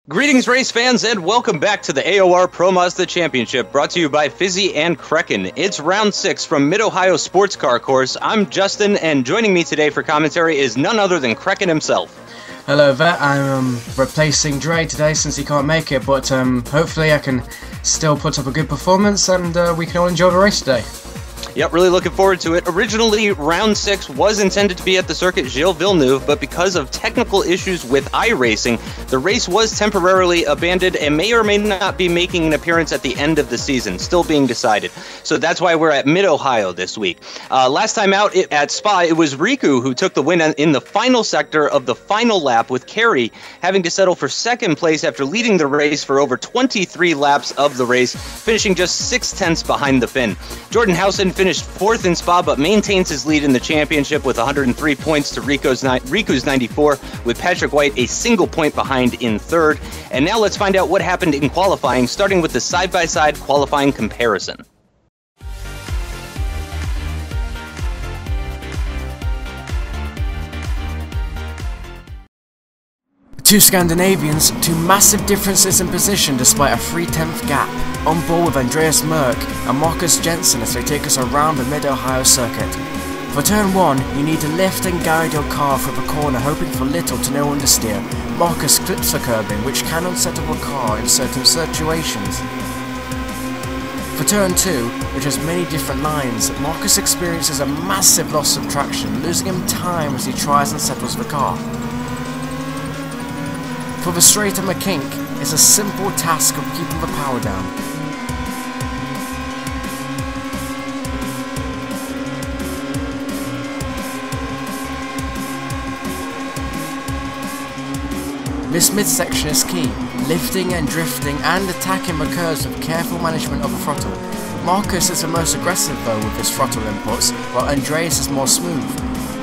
Greetings, race fans, and welcome back to the AOR Pro Mazda Championship, brought to you by Fizzy and Crekkan. It's round 6 from Mid-Ohio Sports Car Course. I'm Justin, and joining me today for commentary is none other than Crekkan himself. Hello, Vet. I'm replacing Dre today since he can't make it, but hopefully I can still put up a good performance and we can all enjoy the race today. Yep, really looking forward to it. Originally, round 6 was intended to be at the circuit Gilles Villeneuve, but because of technical issues with iRacing, the race was temporarily abandoned and may or may not be making an appearance at the end of the season, still being decided. So that's why we're at Mid-Ohio this week. Last time out at Spa, it was Riku who took the win in the final sector of the final lap, with Kerry having to settle for second place after leading the race for over 23 laps of the race, finishing just 0.6 behind the Finn. Jordan Housen finished 4th in Spa, but maintains his lead in the championship with 103 points to Riku's 94, with Patrick White a single point behind in 3rd. And now let's find out what happened in qualifying, starting with the side-by-side qualifying comparison. Two Scandinavians, two massive differences in position despite a 3/10 gap. On board with Andreas Merck and Marcus Jensen as they take us around the Mid-Ohio circuit. For turn 1, you need to lift and guide your car through the corner, hoping for little to no understeer. Marcus clips the curbing, which can unsettle a car in certain situations. For turn 2, which has many different lines, Marcus experiences a massive loss of traction, losing him time as he tries and settles the car. For the straight and the kink, it's a simple task of keeping the power down. This midsection is key, lifting and drifting and attacking the curves with careful management of the throttle. Marcus is the most aggressive though with his throttle inputs, while Andreas is more smooth.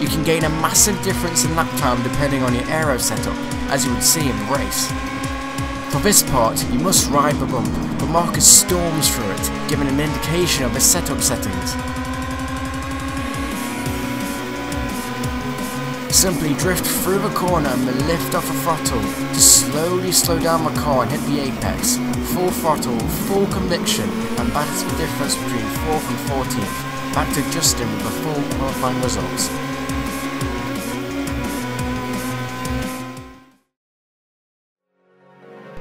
You can gain a massive difference in lap time depending on your aero setup, as you would see in the race. For this part, you must ride the bump, but Marcus storms through it, giving an indication of his setup settings. Simply drift through the corner and then lift off the throttle to slowly slow down the car and hit the apex. Full throttle, full conviction, and that is the difference between 4th and 14th. Back to Justin with the full qualifying results.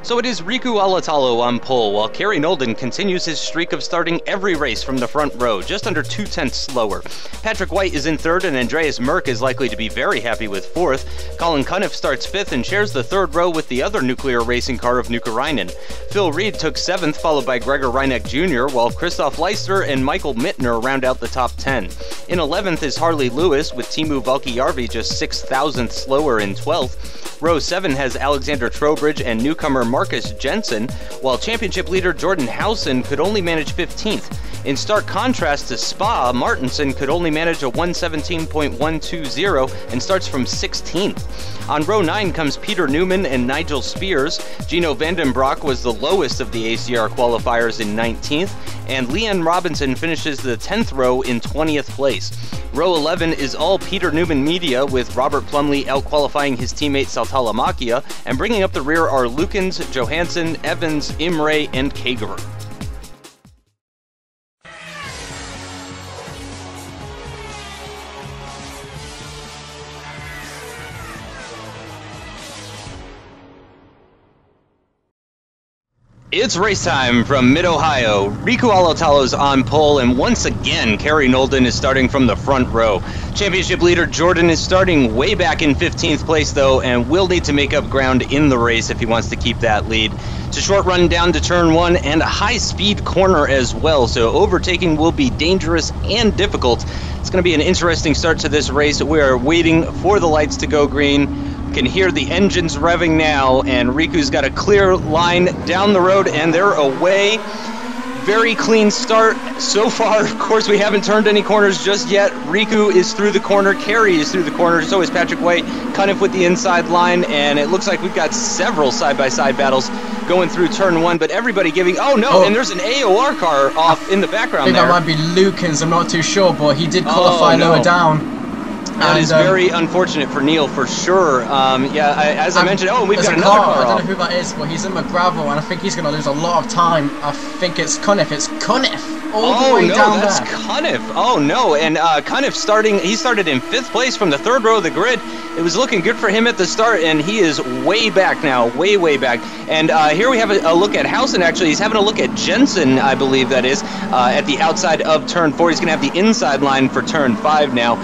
So it is Riku Alatalo on pole, while Kerry Nolden continues his streak of starting every race from the front row, just under 0.2 slower. Patrick White is in 3rd, and Andreas Merck is likely to be very happy with 4th. Colin Cunniff starts 5th and shares the 3rd row with the other nuclear racing car of Nukarainen. Phil Reed took 7th, followed by Gregor Reineck Jr., while Christoph Leister and Michael Mittner round out the top 10. In 11th is Harley Lewis, with Timu Valkjärvi just 0.6 slower in 12th. Row 7 has Alexander Trowbridge and newcomer Marcus Jensen, while championship leader Jordan Housen could only manage 15th. In stark contrast to Spa, Martinson could only manage a 117.120 and starts from 16th. On row 9 comes Peter Newman and Nigel Spears. Gino Vandenbroek was the lowest of the ACR qualifiers in 19th, and Leanne Robinson finishes the 10th row in 20th place. Row 11 is all Peter Newman media, with Robert Plumley out-qualifying his teammate Saltalamakia, and bringing up the rear are Lukens, Johansson, Evans, Imre, and Kager. It's race time from Mid-Ohio. Riku Alatalo's on pole, and once again, Kerry Nolden is starting from the front row. Championship leader Jordan is starting way back in 15th place, though, and will need to make up ground in the race if he wants to keep that lead. It's a short run down to turn 1 and a high-speed corner as well, so overtaking will be dangerous and difficult. It's going to be an interesting start to this race. We are waiting for the lights to go green. Can hear the engines revving now, and Riku's got a clear line down the road, and they're away. Very clean start so far. Of course, we haven't turned any corners just yet. Riku is through the corner, Kerry is through the corner, so is Patrick White, kind of with the inside line, and it looks like we've got several side-by-side battles going through turn 1, but everybody giving, and there's an AOR car off in the background there. I think that might be Lukens, I'm not too sure, but he did qualify lower down. That is very unfortunate for Neil, for sure. As I mentioned, we've got another car. I don't know who that is, but he's in the gravel, and I think he's going to lose a lot of time. I think it's Cunniff. It's Cunniff. All the way down that's there. Cunniff. Oh no, and Cunniff he started in 5th place from the 3rd row of the grid. It was looking good for him at the start, and he is way back now, way back. And here we have a look at Housen. Actually, he's having a look at Jensen, I believe that is, at the outside of turn 4. He's going to have the inside line for turn 5 now,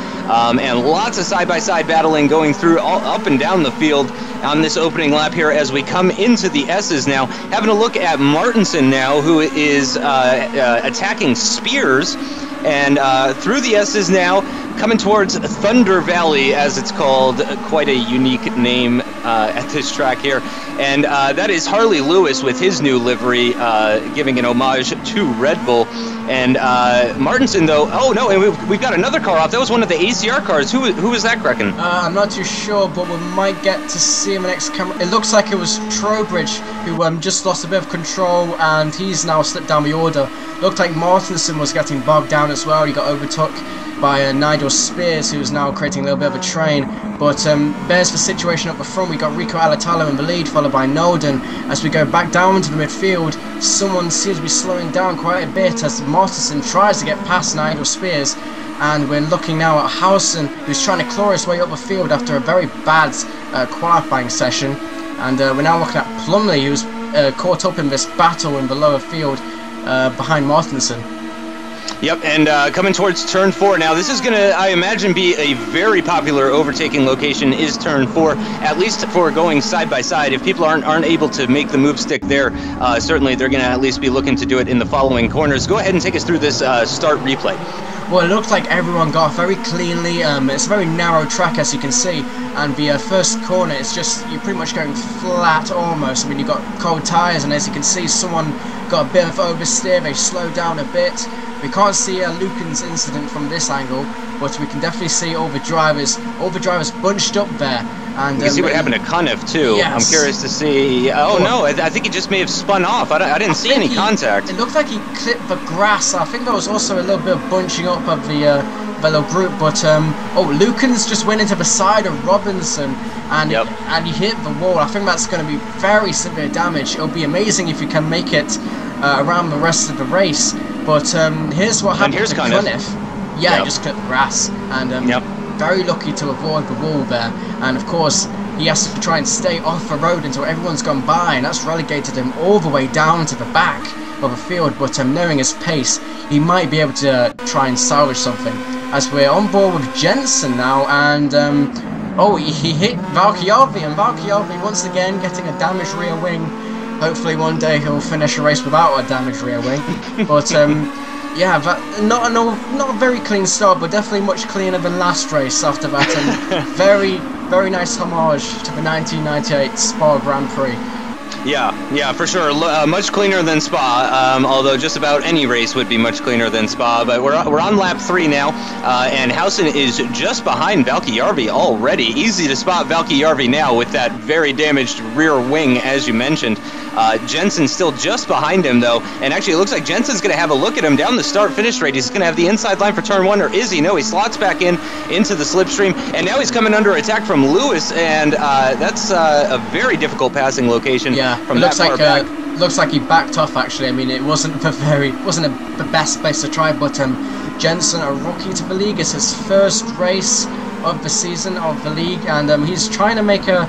and lots of side-by-side battling going through up and down the field on this opening lap here as we come into the S's now. Having a look at Martinson now, who is attacking Spears, and through the S's now, coming towards Thunder Valley, as it's called. Quite a unique name at this track here. And that is Harley Lewis with his new livery, giving an homage to Red Bull. And Martinson, though, and we've got another car off. That was one of the ACR cars. Who was that, Crekkan? I'm not too sure, but we might get to see him next camera. It looks like it was Trowbridge, who just lost a bit of control, and he's now slipped down the order. Looked like Martinson was getting bogged down as well. He got overtook by Nigel Spears, who's now creating a little bit of a train. But there's the situation up the front. We got Rico Alatalo in the lead, followed by Nolden. As we go back down into the midfield, someone seems to be slowing down quite a bit as Martinson tries to get past Nigel Spears. And we're looking now at Housen, who's trying to claw his way up the field after a very bad qualifying session. And we're now looking at Plumley, who's caught up in this battle in the lower field behind Martinson. Yep, and coming towards turn 4 now. This is going to, I imagine, be a very popular overtaking location, is turn 4, at least for going side by side. If people aren't able to make the move stick there, certainly they're going to at least be looking to do it in the following corners. Go ahead and take us through this start replay. Well, it looks like everyone got off very cleanly. It's a very narrow track, as you can see, and the first corner, it's just, you're pretty much going flat almost. I mean, you've got cold tyres, and as you can see, someone got a bit of oversteer. They slowed down a bit. We can't see Lucan's incident from this angle, but we can definitely see all the drivers bunched up there. And you can see what happened to Cunniff too. Yes. I'm curious to see. I think he just may have spun off. I didn't see any contact. It looked like he clipped the grass. I think there was also a little bit of bunching up of the fellow group. But Lucan's just went into the side of Robinson, and he hit the wall. I think that's going to be very severe damage. It'll be amazing if you can make it around the rest of the race. But here's what happened to Cunniff. Yeah, he just clipped the grass, and very lucky to avoid the wall there. And of course, he has to try and stay off the road until everyone's gone by, and that's relegated him all the way down to the back of the field. But knowing his pace, he might be able to try and salvage something. As we're on board with Jensen now, and he hit Valchiavi, and Valchiavi once again getting a damaged rear wing. Hopefully one day he'll finish a race without a damaged rear wing. But not a very clean start, but definitely much cleaner than last race after that. And very nice homage to the 1998 Spa Grand Prix. Yeah, for sure. Much cleaner than Spa, although just about any race would be much cleaner than Spa. But we're on lap 3 now, and Housen is just behind Valchiavi already. Easy to spot Valchiavi now with that very damaged rear wing, as you mentioned. Jensen's still just behind him, though, and actually it looks like Jensen's going to have a look at him down the start-finish rate. He's going to have the inside line for turn 1, or is he? No, he slots back into the slipstream, and now he's coming under attack from Lewis, and that's a very difficult passing location. Yeah, from that far back. Looks like he backed off. Actually, I mean, it wasn't the best place to try, but Jensen, a rookie to the league, it's his first race of the season of the league, and he's trying to make a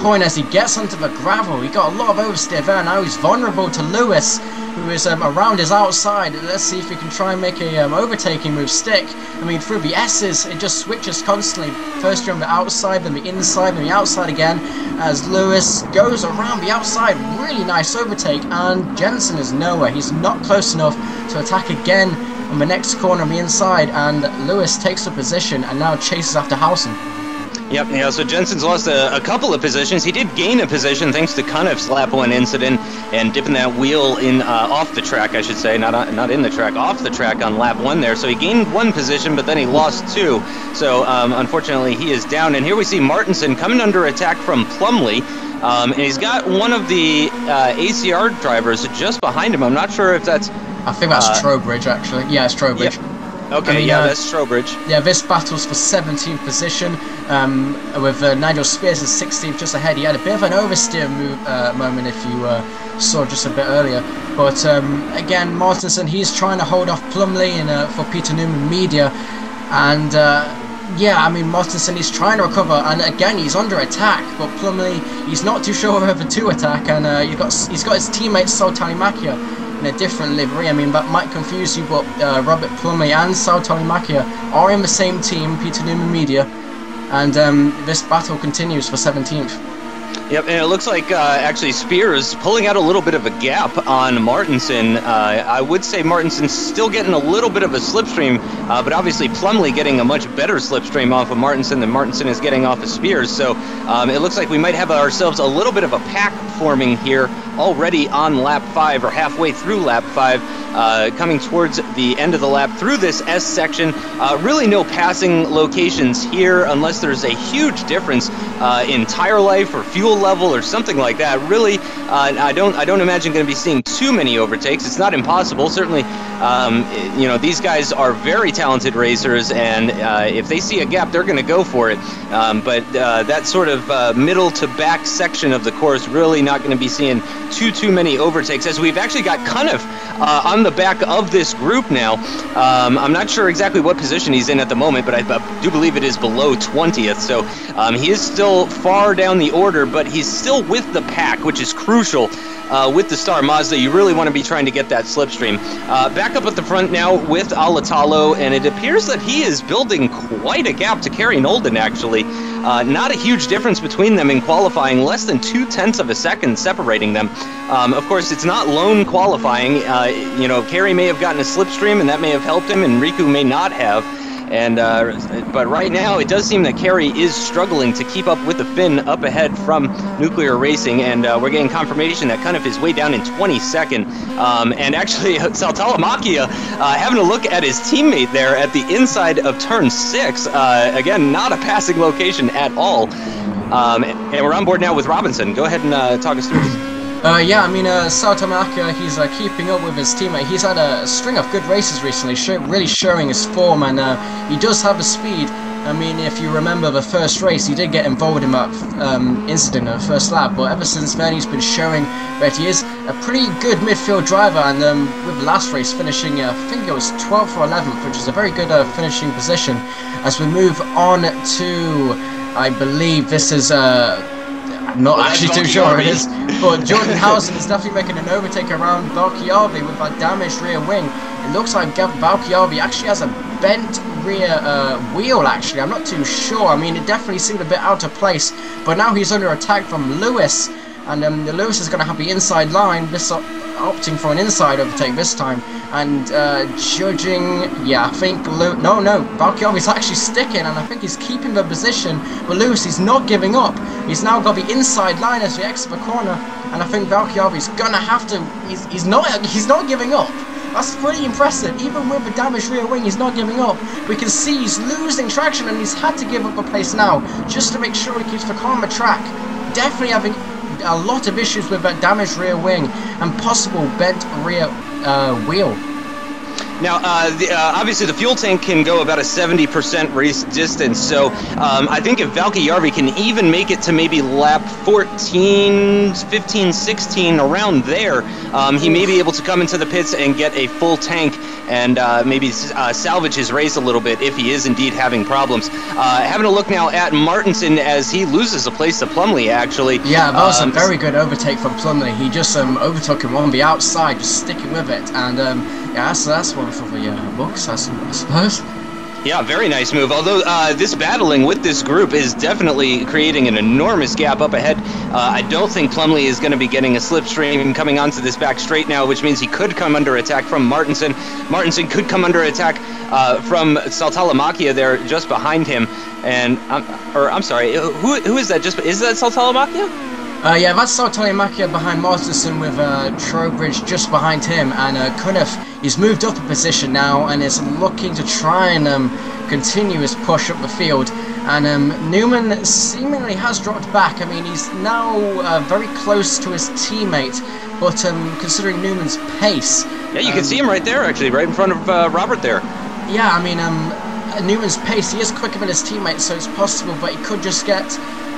point as he gets onto the gravel. He got a lot of oversteer there. Now he's vulnerable to Lewis, who is around his outside. Let's see if he can try and make a overtaking move stick. I mean, through the S's, it just switches constantly. First you're on the outside, then the inside, then the outside again, as Lewis goes around the outside. Really nice overtake, and Jensen is nowhere. He's not close enough to attack again on the next corner on the inside, and Lewis takes the position and now chases after Housen. Yep, so Jensen's lost a couple of positions. He did gain a position thanks to Cunniff's lap 1 incident and dipping that wheel in off the track, I should say, not in the track, off the track on lap 1 there. So he gained 1 position, but then he lost 2. So unfortunately, he is down. And here we see Martinson coming under attack from Plumley. And he's got one of the ACR drivers just behind him. I'm not sure if that's... I think that's Trowbridge, actually. Yeah, it's Trowbridge. Okay, I mean, yeah, that's Trowbridge. Yeah, this battle's for 17th position, with Nigel Spears as 16th, just ahead. He had a bit of an oversteer moment, if you saw just a bit earlier. But again, Martinson, he's trying to hold off Plumley for Peter Newman Media. And yeah, I mean, Martinson, he's trying to recover, and again, he's under attack. But Plumley, he's not too sure whether to attack, and he's got his teammate Saul Talimakia in a different livery. I mean, that might confuse you, but Robert Plumley and Saul Talimakia are in the same team, Peter Newman Media, and this battle continues for 17th. Yep, and it looks like actually Spears pulling out a little bit of a gap on Martinson. I would say Martinson's still getting a little bit of a slipstream, but obviously Plumley getting a much better slipstream off of Martinson than Martinson is getting off of Spears. So it looks like we might have ourselves a little bit of a pack forming here already on lap 5, or halfway through lap 5, coming towards the end of the lap through this S section. Really no passing locations here unless there's a huge difference in tire life or fuel level or something like that. Really, I don't imagine going to be seeing too many overtakes. It's not impossible. Certainly, you know, these guys are very talented racers, and if they see a gap, they're going to go for it. But that sort of middle to back section of the course, really not going to be seeing too many overtakes, as we've actually got Cunniff on the back of this group now. I'm not sure exactly what position he's in at the moment, but I do believe it is below 20th, so he is still far down the order, but he's still with the pack, which is crucial. With the Star Mazda, you really want to be trying to get that slipstream. Back up at the front now with Alatalo, and it appears that he is building quite a gap to Kerry Nolden, actually. Not a huge difference between them in qualifying, less than 0.2 of a second separating them. Of course, it's not lone qualifying. You know, Kerry may have gotten a slipstream, and that may have helped him, and Riku may not have. And but right now, it does seem that Kerry is struggling to keep up with the Finn up ahead from Nuclear Racing, and we're getting confirmation that Cunniff is way down in 22nd. And actually, Saltalamakia having a look at his teammate there at the inside of turn 6. Again, not a passing location at all. And we're on board now with Robinson. Go ahead and talk us through this. Yeah, I mean, Sautamaka, he's keeping up with his teammate. He's had a string of good races recently, really showing his form, and he does have the speed. I mean, if you remember the first race, he did get involved in that incident in the first lap, but ever since then he's been showing that he is a pretty good midfield driver, and with the last race finishing, I think it was 12th or 11th, which is a very good finishing position. As we move on to, I believe this is... I'm not actually too sure it is, but Jordan Housen is definitely making an overtake around Valchiavi with that damaged rear wing. It looks like Valchiavi actually has a bent rear wheel, actually. I'm not too sure. I mean, it definitely seemed a bit out of place, but now he's under attack from Lewis, and Lewis is going to have the inside line, this opting for an inside overtake this time, and judging, yeah, I think no, Valchiavi's actually sticking, and I think he's keeping the position, but Lewis, he's not giving up. He's now got the inside line as we exit the corner, and I think Valchiavi's gonna have to, he's not giving up. That's pretty impressive. Even with the damaged rear wing, he's not giving up. We can see he's losing traction, and he's had to give up a place now just to make sure he keeps the car on the track. Definitely having a lot of issues with that damaged rear wing and possible bent rear wheel. Now, obviously the fuel tank can go about a 70% race distance, so I think if Valchiavi can even make it to maybe lap 14, 15, 16, around there, he may be able to come into the pits and get a full tank and maybe salvage his race a little bit if he is indeed having problems. Having a look now at Martinson as he loses a place to Plumley, actually. Yeah, that was a very good overtake from Plumley. He just overtook him on the outside, just sticking with it, and yeah, so that's one for the books, I suppose. Yeah, very nice move. Although this battling with this group is definitely creating an enormous gap up ahead. I don't think Plumley is going to be getting a slipstream coming onto this back straight now, which means he could come under attack from Martinson. Martinson could come under attack from Saltalamakia there just behind him. And, I'm sorry, who is that? Is that Saltalamakia? Yeah, that's Saltalamakia behind Martinson with Trowbridge just behind him, and Cunniff, he's moved up a position now and is looking to try and continue his push up the field, and Newman seemingly has dropped back. I mean, he's now very close to his teammate, but considering Newman's pace... Yeah, you can see him right there, actually, right in front of Robert there. Yeah, I mean, Newman's pace, he is quicker than his teammates, so it's possible, but he could just get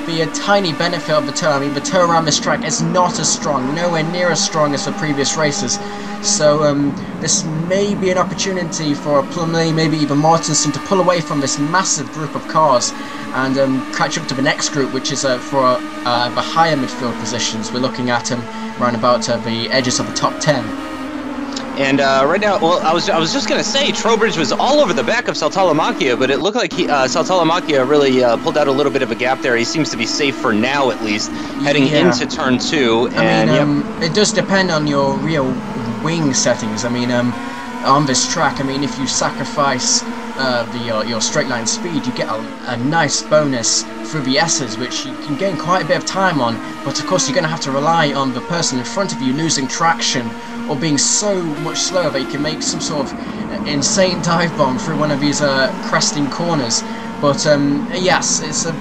the tiny benefit of the toe. I mean, the toe around this track is not as strong, nowhere near as strong as the previous races. So this may be an opportunity for Plumlee, maybe even Mortensen, to pull away from this massive group of cars and catch up to the next group, which is for the higher midfield positions. We're looking at around about the edges of the top 10. And right now, well, I was just going to say, Trowbridge was all over the back of Saltalamacchia, but it looked like Saltalamacchia really pulled out a little bit of a gap there. He seems to be safe for now, at least, heading into turn 2. I mean, it does depend on your real wing settings. I mean, on this track, I mean, if you sacrifice your straight line speed, you get a nice bonus through the S's, which you can gain quite a bit of time on, but of course you're going to have to rely on the person in front of you losing traction or being so much slower that you can make some sort of insane dive bomb through one of these cresting corners. But yes, it's a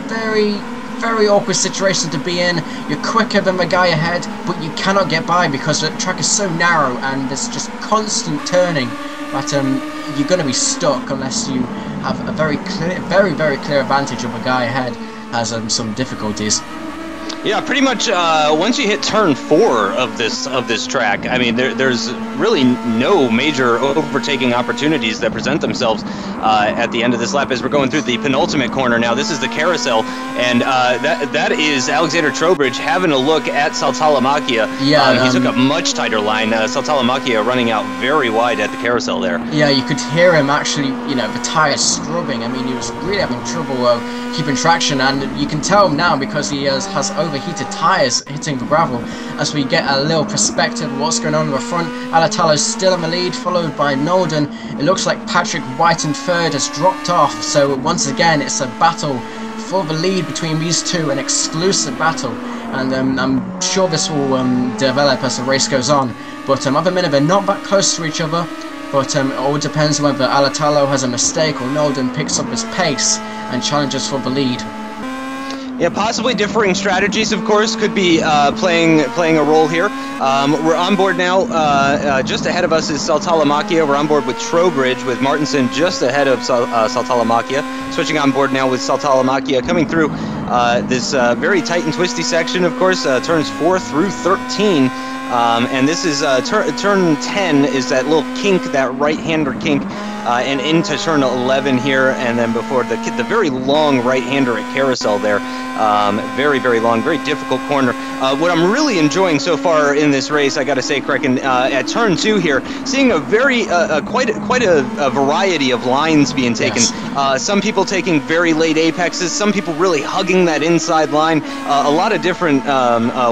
very awkward situation to be in. You're quicker than the guy ahead, but you cannot get by because the track is so narrow and there's just constant turning that you're going to be stuck unless you have a very clear advantage of the guy ahead has some difficulties. Yeah, pretty much once you hit turn 4 of this track, I mean, there's really no major overtaking opportunities that present themselves at the end of this lap as we're going through the penultimate corner now. This is the carousel, and that is Alexander Trowbridge having a look at Saltalamacchia. Yeah, he took a much tighter line. Saltalamacchia running out very wide at the carousel there. Yeah, you could hear him actually, the tires scrubbing. I mean, he was really having trouble keeping traction, and you can tell now because he has overheated tires hitting the gravel. As we get a little perspective of what's going on in the front, Alatalo's still in the lead, followed by Nolden. It looks like Patrick White in third has dropped off, so once again it's a battle for the lead between these two, an exclusive battle, and I'm sure this will develop as the race goes on. But other than they're not that close to each other, but it all depends whether Alatalo has a mistake or Nolden picks up his pace and challenges for the lead. Yeah, possibly differing strategies, of course, could be playing a role here. We're on board now. Just ahead of us is Saltalamacchia. We're on board with Trowbridge, with Martinson just ahead of Saltalamacchia. Switching on board now with Saltalamacchia, coming through this very tight and twisty section, of course, turns 4 through 13. And this is turn 10 is that little kink, that right-hander kink, and into turn 11 here, and then before the very long right-hander at carousel there. Very long, very difficult corner. What I'm really enjoying so far in this race, I got to say, Crekkan, at turn 2 here, seeing a very quite a variety of lines being taken. Yes. Some people taking very late apexes, some people really hugging that inside line. A lot of different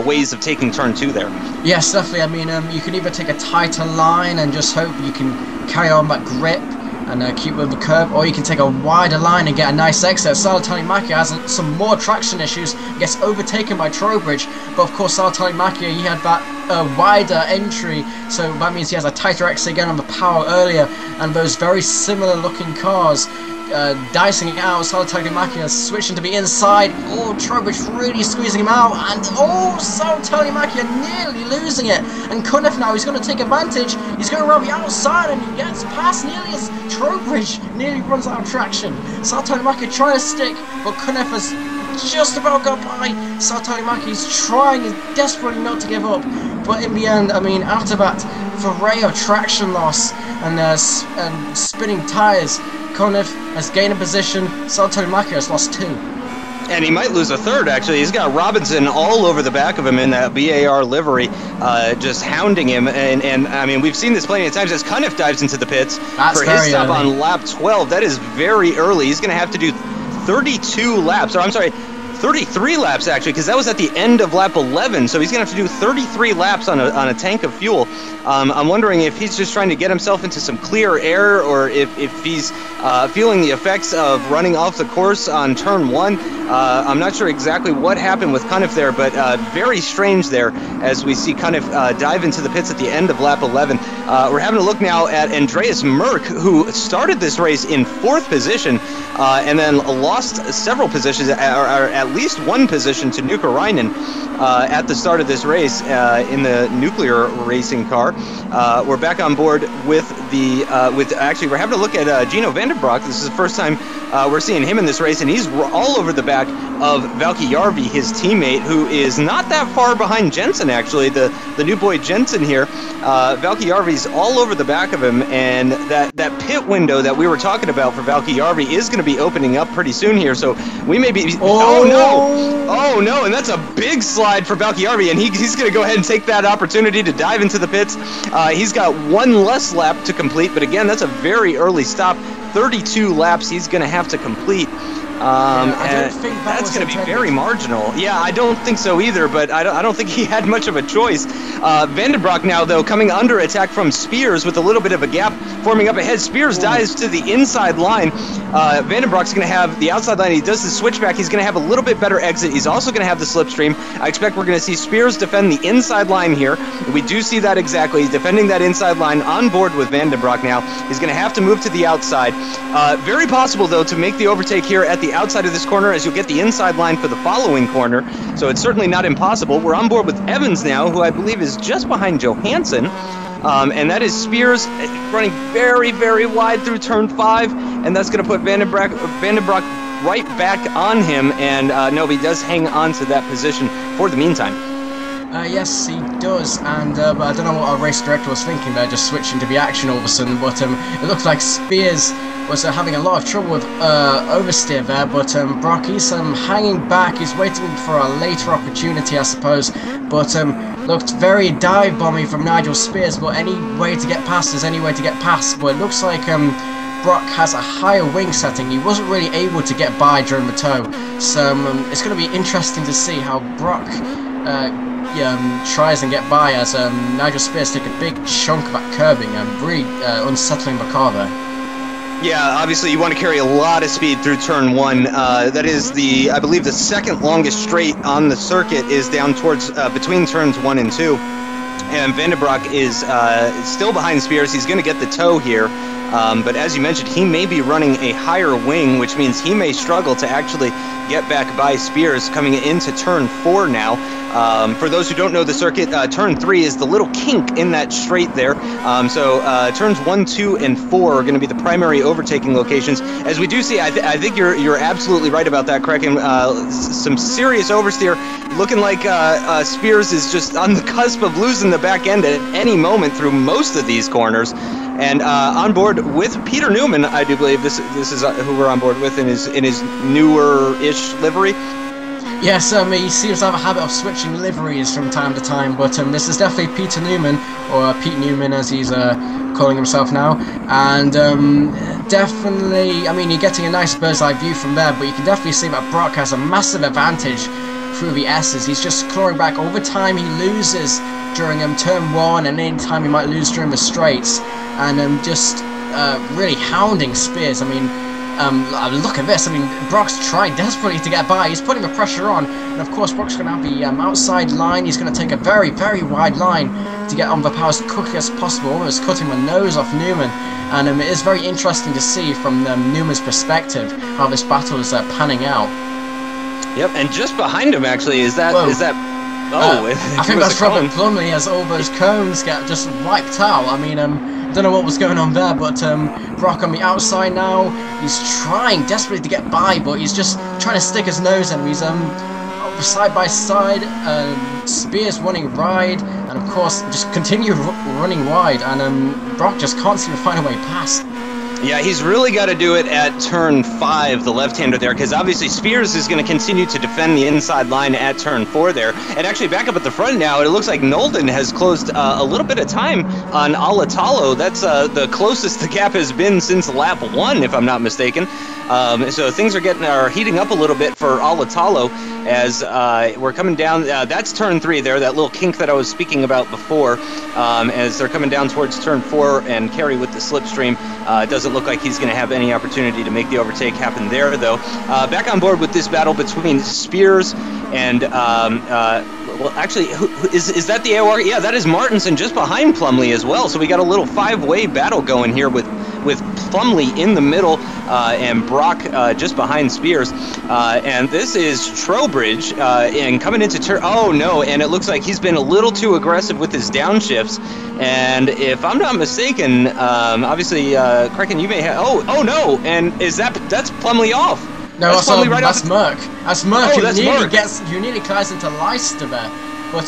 ways of taking turn 2 there. Yes, definitely. I mean, you can either take a tighter line and just hope you can carry on that grip and keep with the curve, or you can take a wider line and get a nice exit. Saltalamacchia has some more traction issues, gets overtaken by Trowbridge, but of course Saltalamacchia, he had that wider entry, so that means he has a tighter exit again on the power earlier, and those very similar looking cars dicing it out. Saltalamacchia switching to the inside. Oh, Trowbridge really squeezing him out, and Saltalamacchia nearly losing it. And Cunniff now, he's going to take advantage. He's going around the outside, and he gets past nearly as Trowbridge nearly runs out of traction. Saltalamacchia trying to stick, but Cunniff has just about got by. Saltalamacchia is trying desperately not to give up, but in the end, I mean, after that foray of traction loss and spinning tires, Cunniff has gained a position. Saltalamacchia has lost 2. And he might lose a third, actually. He's got Robinson all over the back of him in that BAR livery, just hounding him. And I mean, we've seen this plenty of times as Cunniff dives into the pits for his stop on lap 12. That is very early. He's going to have to do 32 laps, or I'm sorry, 33 laps actually, because that was at the end of lap 11, so he's going to have to do 33 laps on a tank of fuel. I'm wondering if he's just trying to get himself into some clear air, or if he's feeling the effects of running off the course on turn 1. I'm not sure exactly what happened with Cunniff there, but very strange there as we see Cunniff dive into the pits at the end of lap 11. We're having a look now at Andreas Merck, who started this race in 4th position. and then lost several positions, or at least one position to Nukkarainen at the start of this race in the nuclear racing car. We're back on board with actually we're having a look at Gino Vandenbroek. This is the first time we're seeing him in this race, and he's all over the back of Valky Jarvi, his teammate, who is not that far behind Jensen, actually, the new boy Jensen here. Valky Jarvi's all over the back of him, and that pit window that we were talking about for Valky Jarvi is going to be opening up pretty soon here, so we may be... Oh no, and that's a big slide for Valky Jarvi, and he's going to go ahead and take that opportunity to dive into the pits. He's got one less lap to complete, but again, that's a very early stop. 32 laps he's going to have to complete. I don't think that's going to be very marginal. Yeah, I don't think so either, but I don't think he had much of a choice. Vandenbroek now, though, coming under attack from Spears with a little bit of a gap forming up ahead. Spears dives to the inside line. Vandenbroek's going to have the outside line. He does the switchback. He's going to have a little bit better exit. He's also going to have the slipstream. I expect we're going to see Spears defend the inside line here. We do see that exactly. He's defending that inside line on board with Vandenbroek now. He's going to have to move to the outside. Very possible, though, to make the overtake here at the outside of this corner, as you'll get the inside line for the following corner, so it's certainly not impossible. We're on board with Evans now, who I believe is just behind Johansson, and that is Spears running very, very wide through turn 5, and that's going to put Vandenbroek right back on him, and no, he does hang on to that position for the meantime. Yes, he does, and I don't know what our race director was thinking there, just switching to the action all of a sudden, but it looks like Spears was having a lot of trouble with oversteer there, but Brock, he's hanging back. He's waiting for a later opportunity, I suppose, but looked very dive-bomby from Nigel Spears, but any way to get past is any way to get past. But it looks like Brock has a higher wing setting. He wasn't really able to get by during the tow, so it's going to be interesting to see how Brock tries and get by, as Nigel Spears take a big chunk of that curbing and really unsettling the car there. Yeah, obviously you want to carry a lot of speed through turn 1. That is I believe the second longest straight on the circuit is down towards between turns 1 and 2. And Vandenbroek is still behind Spears. He's going to get the tow here. But as you mentioned, he may be running a higher wing, which means he may struggle to actually get back by Spears coming into turn 4 now. For those who don't know the circuit, turn 3 is the little kink in that straight there. So turns 1, 2, and 4 are going to be the primary overtaking locations. As we do see, I think you're absolutely right about that, Crekkan. Some serious oversteer, looking like Spears is just on the cusp of losing the back end at any moment through most of these corners. And on board with Peter Newman, I do believe this is who we're on board with in his newer-ish livery. Yes, he seems to have a habit of switching liveries from time to time, but this is definitely Peter Newman, or Pete Newman as he's calling himself now, and definitely, I mean, you're getting a nice bird's eye view from there, but you can definitely see that Brock has a massive advantage through the S's. He's just clawing back over time. He loses during turn 1, and any time he might lose during the straights, and just really hounding Spears. I mean, look at this. I mean, Brock's trying desperately to get by. He's putting the pressure on, and of course Brock's going to have the outside line. He's going to take a very, very wide line to get on the power as quickly as possible, almost cutting the nose off Newman. And it is very interesting to see from Newman's perspective how this battle is panning out. Yep, and just behind him actually is that I think that's Robert Plumley, as all those cones get just wiped out. I mean, don't know what was going on there, but Brock on the outside now. He's trying desperately to get by, but he's just trying to stick his nose in. He's side by side. Spears running wide, and of course just continue running wide, and Brock just can't seem to find a way past. Yeah, he's really got to do it at turn 5, the left-hander there, because obviously Spears is going to continue to defend the inside line at turn 4 there. And actually back up at the front now, it looks like Nolden has closed a little bit of time on Alatalo. That's the closest the gap has been since lap 1, if I'm not mistaken. So things are heating up a little bit for Alatalo as we're coming down. That's turn 3 there, that little kink that I was speaking about before. As they're coming down towards turn 4 and Kerry with the slipstream. It doesn't look like he's going to have any opportunity to make the overtake happen there, though. Back on board with this battle between Spears and, well, actually, is that the AOR? Yeah, that is Martinson just behind Plumley as well. So we got a little 5-way battle going here with Plumley in the middle. and Brock just behind Spears. And this is Trowbridge, and coming into turn. Oh no! And it looks like he's been a little too aggressive with his downshifts. And if I'm not mistaken, obviously, Crekkan, you may have. Oh no! And that's Plumley off? No, that's Plumley right off. Merck. That's Merck. Oh, that's Merck. Who nearly collides into Leicester there, but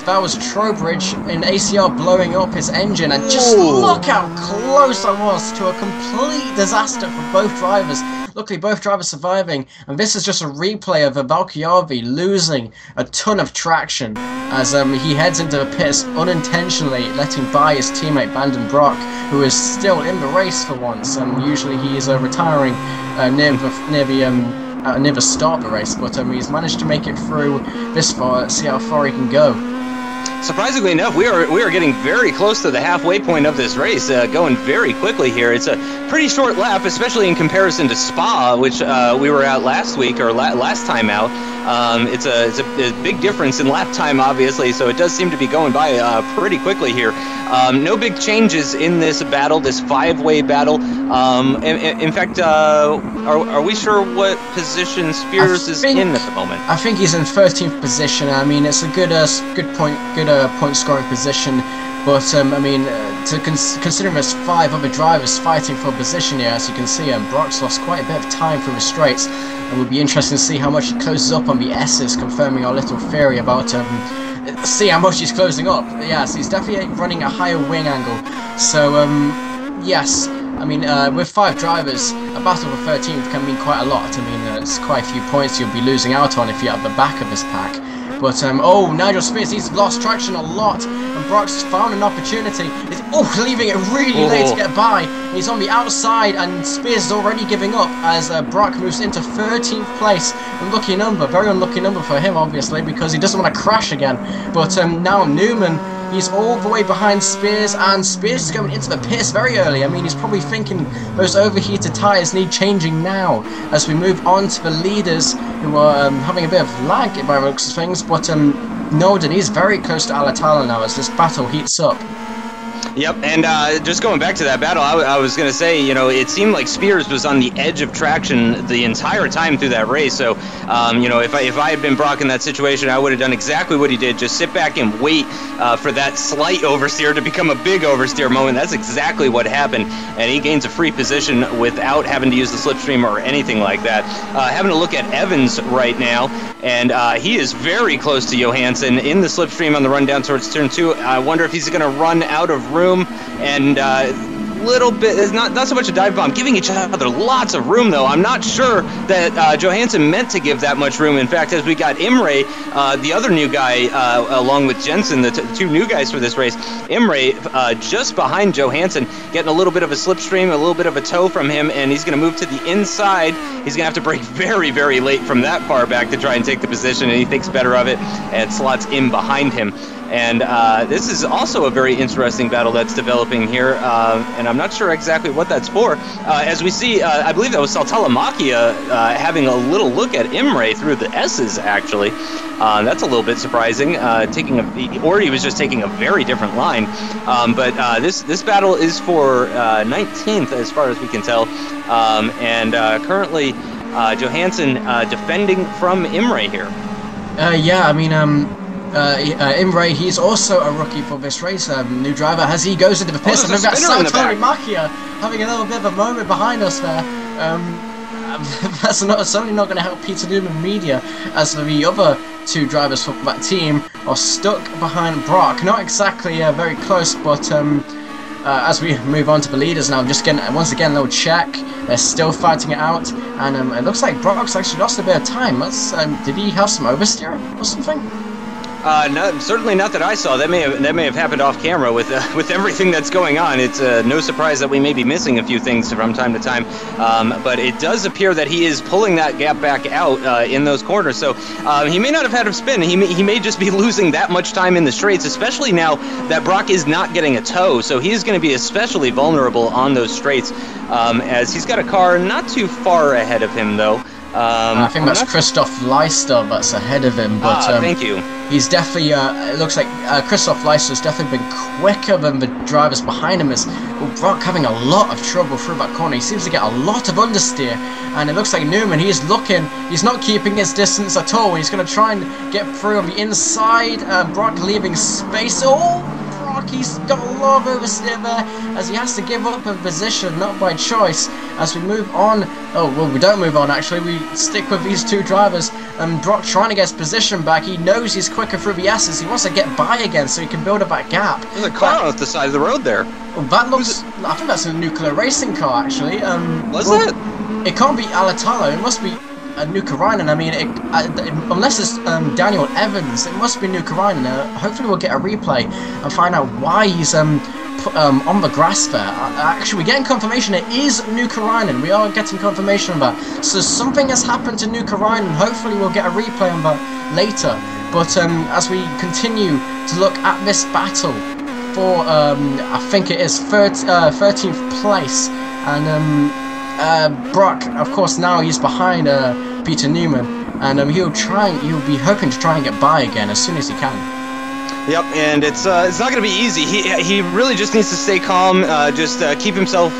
that was Trowbridge in ACR blowing up his engine, and just look how close I was to a complete disaster for both drivers. Luckily, both drivers surviving, and this is just a replay of Valkyarvi losing a ton of traction as he heads into the pits unintentionally, letting by his teammate Bandon Brock, who is still in the race for once. Usually he is retiring near the start of the race, but he's managed to make it through this far. Let's see how far he can go. Surprisingly enough, we are getting very close to the halfway point of this race, going very quickly here. It's a pretty short lap, especially in comparison to Spa, which we were at last week, or last time out. It's a big difference in lap time, obviously, so it does seem to be going by pretty quickly here. No big changes in this battle, this five-way battle. In fact, are we sure what position Spears is in at the moment? I think he's in 13th position. I mean, it's a good point scoring position, but I mean, considering there's 5 other drivers fighting for a position here, as you can see, Brock's lost quite a bit of time through the straights, and it would be interesting to see how much he closes up on the S's, confirming our little theory about see how much he's closing up. Yes, he's definitely running a higher wing angle. So yes, I mean, with 5 drivers, a battle for 13th can mean quite a lot. I mean, it's quite a few points you'll be losing out on if you're at the back of this pack. But, oh, Nigel Spears, he's lost traction a lot, and Brock's found an opportunity. He's, leaving it really late to get by. He's on the outside, and Spears is already giving up as Brock moves into 13th place. Unlucky number, very unlucky number for him, obviously, because he doesn't want to crash again. But now Newman, he's all the way behind Spears, and Spears is going into the pits very early. I mean, he's probably thinking those overheated tyres need changing now as we move on to the leaders who are having a bit of lag by the looks of things. But Norden, he's very close to Alatala now as this battle heats up. Yep, and just going back to that battle, I was going to say, you know, it seemed like Spears was on the edge of traction the entire time through that race. So, you know, if I had been Brock in that situation, I would have done exactly what he did. Just sit back and wait for that slight oversteer to become a big oversteer moment. That's exactly what happened, and he gains a free position without having to use the slipstream or anything like that. Having a look at Evans right now, and he is very close to Johansson in the slipstream on the run down towards turn 2. I wonder if he's going to run out of room, and little bit, it's not so much a dive bomb, giving each other lots of room though. I'm not sure that Johansson meant to give that much room. In fact, as we got Imre, the other new guy, along with Jensen, the 2 new guys for this race, Imre just behind Johansson, getting a little bit of a slipstream, a little bit of a tow from him, and he's going to move to the inside. He's going to have to brake very, very late from that far back to try and take the position, and he thinks better of it and slots in behind him. And this is also a very interesting battle that's developing here, and I'm not sure exactly what that's for. As we see, I believe that was Saltalamachia having a little look at Imre through the S's, actually. That's a little bit surprising, or he was just taking a very different line. But this battle is for 19th, as far as we can tell, and currently Johansson defending from Imre here. Yeah, I mean, Imre, he's also a rookie for this race, new driver, as he goes into the pits. And we've got Saltalamachia having a little bit of a moment behind us there. That's certainly not going to help Peter Newman Media, as the other 2 drivers for that team are stuck behind Brock. Not exactly very close, but as we move on to the leaders now, I'm just getting, once again, a little check. They're still fighting it out, and it looks like Brock's actually lost a bit of time. That's, did he have some oversteer or something? No, certainly not that I saw. That may have happened off camera with everything that's going on. It's no surprise that we may be missing a few things from time to time, but it does appear that he is pulling that gap back out in those corners. So he may not have had a spin. He may just be losing that much time in the straights, especially now that Brock is not getting a tow. So he is going to be especially vulnerable on those straights, as he's got a car not too far ahead of him though. I think that's Christoph Leister that's ahead of him. But thank you. he's definitely, it looks like Christoph Leistner's definitely been quicker than the drivers behind him, as Brock having a lot of trouble through that corner. He seems to get a lot of understeer, and it looks like Newman, he's not keeping his distance at all. He's going to try and get through on the inside. Brock leaving space. Oh, Brock, he's got a lot of oversteer there, as he has to give up a position, not by choice, as we move on. Oh, well, we don't move on, actually. We stick with these two drivers. Brock trying to get his position back. He knows he's quicker through the S's. He wants to get by again so he can build up that gap. There's a car off the side of the road there. Well, that looks... I think that's a nuclear racing car, actually. Was it? It can't be Alatalo. It must be Nuka-Rainen. I mean, unless it's Daniel Evans, it must be Nuka-Rainen. Hopefully we'll get a replay and find out why he's on the grass there. Actually, we're getting confirmation it is Nuka-Rainen. We are getting confirmation of that. So something has happened to Nuka-Rainen. Hopefully we'll get a replay on that later. But as we continue to look at this battle for, I think it is 13th place, and Brock, of course, now he's behind Peter Newman, and he'll be hoping to try and get by again as soon as he can. Yep, and it's not going to be easy. He really just needs to stay calm, just keep himself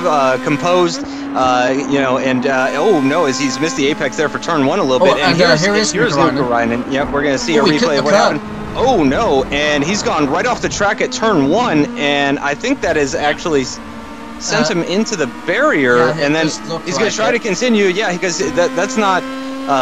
composed, you know. And oh no, as he's missed the apex there for turn 1 a little bit. And here's Nuka-Rainen. Yep, we're going to see a replay of what happened. Oh no, and he's gone right off the track at turn 1, and I think that has actually sent him into the barrier, yeah, and then he's going to try to continue. Yeah, because that's not.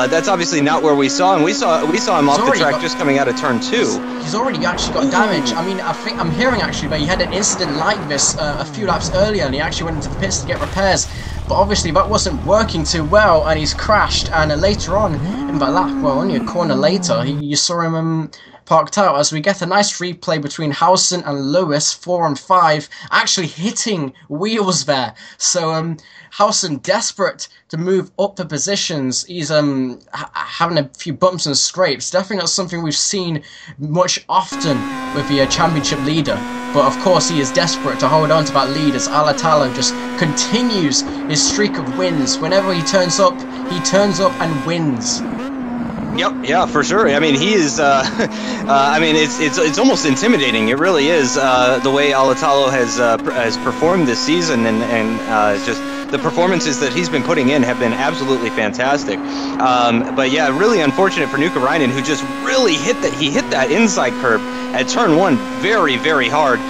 That's obviously not where we saw him. We saw him off the track just coming out of turn 2. He's already actually got damage. I mean, I think I'm hearing actually that he had an incident like this a few laps earlier, and he actually went into the pits to get repairs. But obviously that wasn't working too well, and he's crashed. And later on in that lap, well, only a corner later, you saw him parked out, as we get a nice replay between Howson and Lewis, 4 and 5, actually hitting wheels there. So Howson desperate to move up the positions. He's having a few bumps and scrapes. Definitely not something we've seen much often with the championship leader. But of course he is desperate to hold on to that lead, as Alatalo just continues his streak of wins. Whenever he turns up and wins. Yep, yeah, for sure. I mean, he is. I mean, it's almost intimidating. It really is the way Alatalo has performed this season, and just the performances that he's been putting in have been absolutely fantastic. But yeah, really unfortunate for Nuka-Rainen, who just really hit that inside curb at turn 1 very, very hard.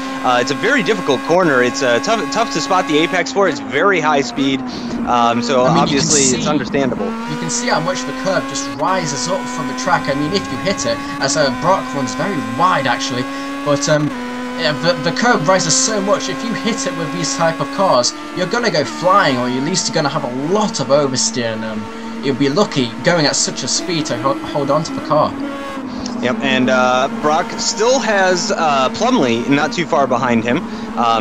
It's a very difficult corner. It's tough to spot the apex for. It's very high speed, so I mean, obviously it's understandable. You can see how much the curve just rises up from the track. I mean, if you hit it, as Brock runs very wide actually, but the curve rises so much. If you hit it with these type of cars, you're gonna go flying, or at least you're gonna have a lot of oversteer, and you'll be lucky going at such a speed to hold on to the car. Yep, and Brock still has Plumley not too far behind him,